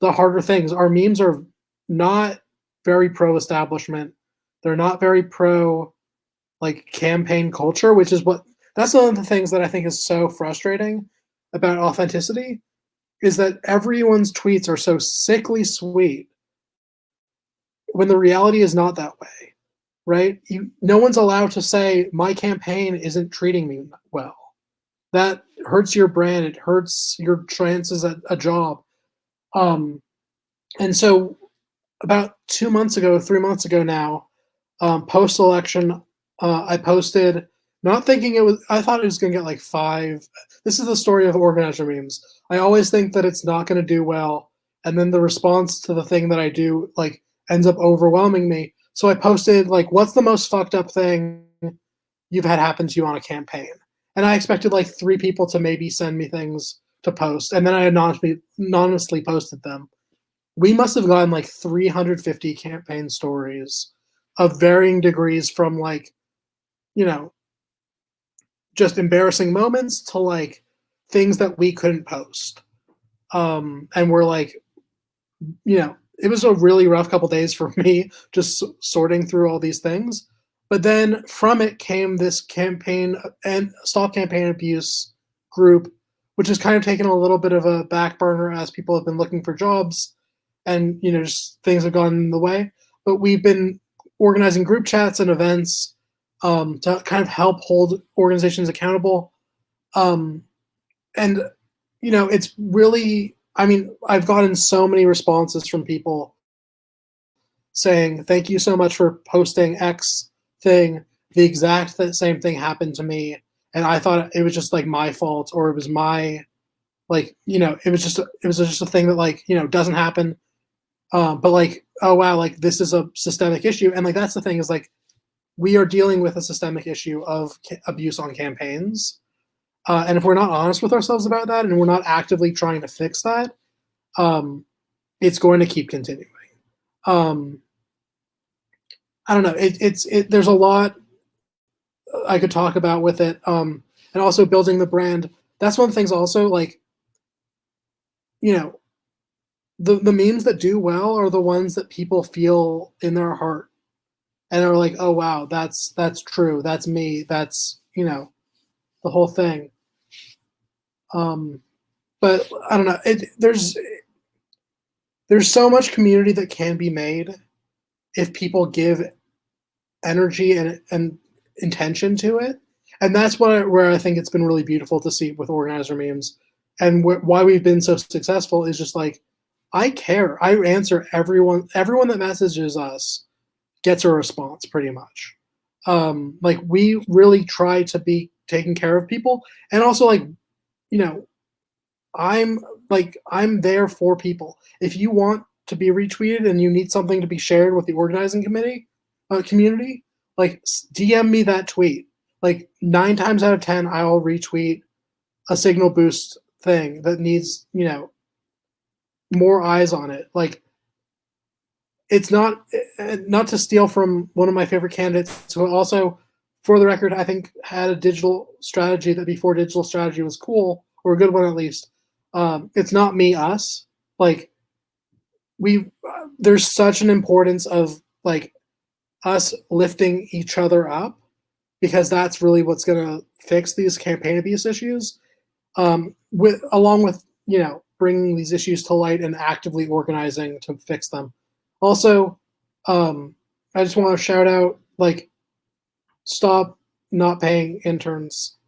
the harder things. Our memes are not very pro-establishment. They're not very pro campaign culture, which is that's one of the things that I think is so frustrating about authenticity, is that everyone's tweets are so sickly sweet when the reality is not that way, right? No one's allowed to say my campaign isn't treating me well. That hurts your brand. It hurts your chances at a job. And so about 3 months ago now, post-election, I posted, not thinking I thought it was going to get 5. This is the story of organizer memes. I always think that it's not going to do well, and then the response to the thing that I do ends up overwhelming me. So I posted what's the most fucked up thing you've had happen to you on a campaign? And I expected 3 people to maybe send me things to post, and then I anonymously posted them. We must have gotten 350 campaign stories of varying degrees, from just embarrassing moments to things that we couldn't post. And we're it was a really rough couple days for me, just sorting through all these things. But then from it came this campaign and Stop Campaign Abuse group, which has kind of taken a little bit of a back burner as people have been looking for jobs, and just things have gone in the way. But we've been organizing group chats and events to kind of help hold organizations accountable. And it's really, I've gotten so many responses from people saying, thank you so much for posting X thing. The exact same thing happened to me, and I thought it was just my fault, or it was my it was just a thing that doesn't happen. But oh wow, this is a systemic issue. And that's the thing, is we are dealing with a systemic issue of abuse on campaigns. And if we're not honest with ourselves about that, and we're not actively trying to fix that, it's going to keep continuing. I don't know. There's a lot I could talk about with it. And also building the brand. That's one of the things also, the memes that do well are the ones that people feel in their heart and are oh wow, that's true, that's me, that's the whole thing. But I don't know, there's so much community that can be made if people give energy and intention to it. And that's where I think it's been really beautiful to see with organizer memes, and why we've been so successful is just like, I care. I answer everyone that messages us gets a response pretty much. Like we really try to be taking care of people, and also like, you know, I'm there for people. If you want to be retweeted and you need something to be shared with the organizing community, like DM me that tweet. Like 9 times out of 10, I'll retweet a signal boost thing that needs, you know, more eyes on it. Like, it's not to steal from one of my favorite candidates who also, for the record, I think had a digital strategy that before digital strategy was cool, or a good one at least. It's not me, us. Like, there's such an importance of like us lifting each other up, because that's really what's going to fix these campaign abuse issues. Along with, you know, bringing these issues to light and actively organizing to fix them. Also, I just want to shout out, like, stop not paying interns.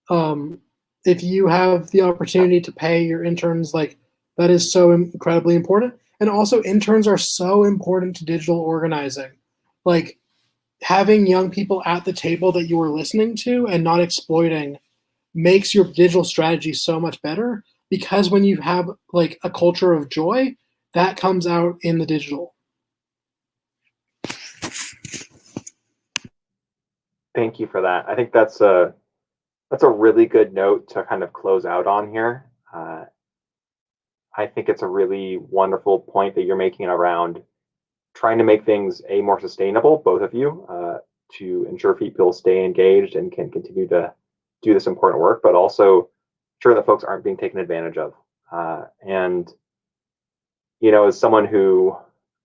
If you have the opportunity to pay your interns, like, that is so incredibly important. And also, interns are so important to digital organizing. Like, having young people at the table that you are listening to and not exploiting makes your digital strategy so much better, because when you have like a culture of joy, that comes out in the digital. Thank you for that. I think that's a really good note to kind of close out on here. I think it's a really wonderful point that you're making around trying to make things more sustainable, both of you, to ensure people stay engaged and can continue to do this important work, but also ensure that folks aren't being taken advantage of. And, you know, as someone who,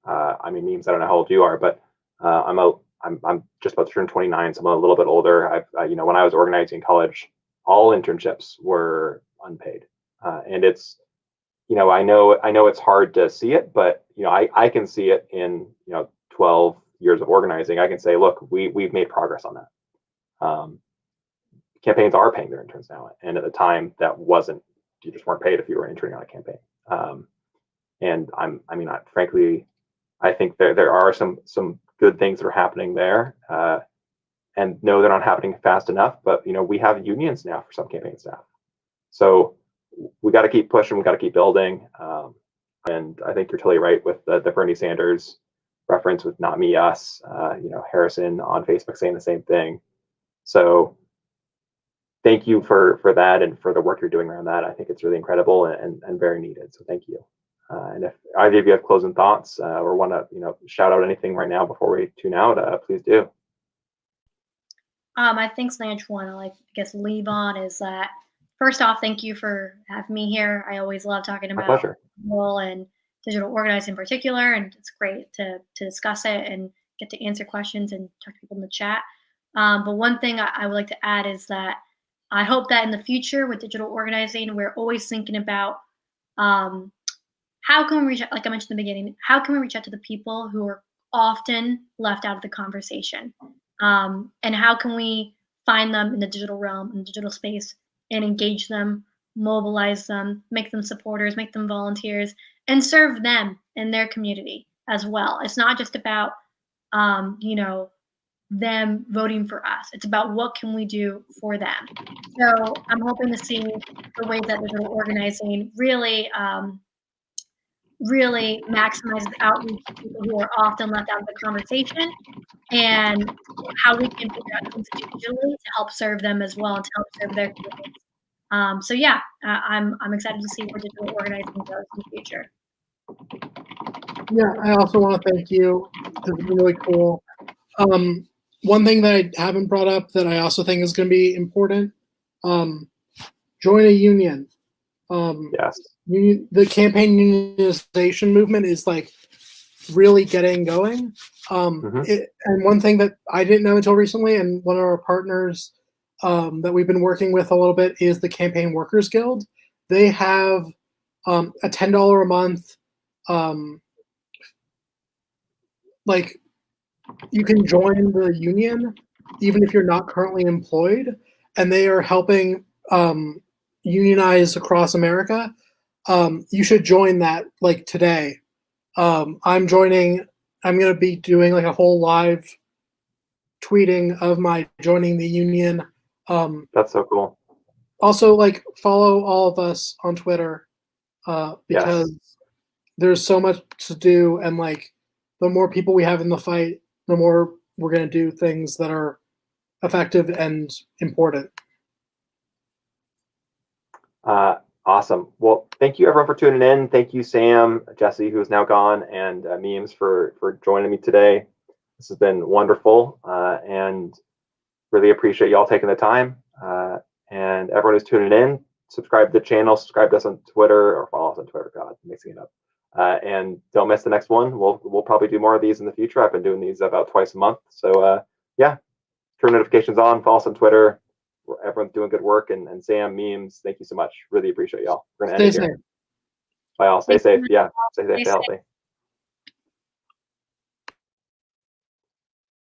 I mean, memes, I don't know how old you are, but I'm just about to turn 29, so I'm a little bit older. You know, when I was organizing in college, all internships were unpaid, and it's, you know, I know it's hard to see it, but you know, I can see it in, you know, 12 years of organizing. I can say, look, we've made progress on that. Campaigns are paying their interns now, and at the time that wasn't. You just weren't paid if you were interning on a campaign. And frankly, I think there are some good things that are happening there, and no, they're not happening fast enough. But you know, we have unions now for some campaign staff, so we got to keep pushing. We got to keep building. And I think you're totally right with the Bernie Sanders reference with "not me, us." You know, Harrison on Facebook saying the same thing. So thank you for that and for the work you're doing around that. I think it's really incredible and very needed. So thank you. And if either of you have closing thoughts or want to, you know, shout out anything right now before we tune out, please do. I think something I just want to I guess leave on is that, first off, thank you for having me here. I always love talking about digital and digital organizing in particular, and it's great to discuss it and get to answer questions and talk to people in the chat. But one thing I would like to add is that I hope that in the future with digital organizing, we're always thinking about how can we reach out, like I mentioned in the beginning, how can we reach out to the people who are often left out of the conversation? And how can we find them in the digital realm, in the digital space, and engage them, mobilize them, make them supporters, make them volunteers, and serve them in their community as well. It's not just about, you know, them voting for us. It's about what can we do for them. So I'm hoping to see the ways that digital organizing really, really maximizes outreach to people who are often left out of the conversation, and how we can figure out things to do digitally to help serve them as well and to help serve their communities. So yeah, I'm excited to see where digital organizing goes in the future. Yeah, I also want to thank you. This has been really cool. One thing that I haven't brought up that I also think is going to be important, join a union. Yes. The campaign unionization movement is like really getting going. And one thing that I didn't know until recently, and one of our partners that we've been working with a little bit, is the Campaign Workers Guild. They have a $10 a month, like, you can join the union even if you're not currently employed, and they are helping unionize across America. You should join that like today. I'm joining. I'm going to be doing like a whole live tweeting of my joining the union. That's so cool. Also, like follow all of us on Twitter because there's so much to do, and like the more people we have in the fight, the more we're going to do things that are effective and important. Awesome. Well, thank you everyone for tuning in. Thank you, Sam, Jesse, who is now gone, and Memes for joining me today. This has been wonderful, and really appreciate y'all taking the time. And everyone who's tuning in, subscribe to the channel, subscribe to us on Twitter, or follow us on Twitter. God, I'm mixing it up. And don't miss the next one. We'll probably do more of these in the future. I've been doing these about twice a month. So yeah, turn notifications on, follow us on Twitter. Everyone's doing good work. And Sam, Memes, thank you so much. Really appreciate y'all. We're gonna end it here. Bye all. Stay safe. Yeah, stay safe, stay healthy.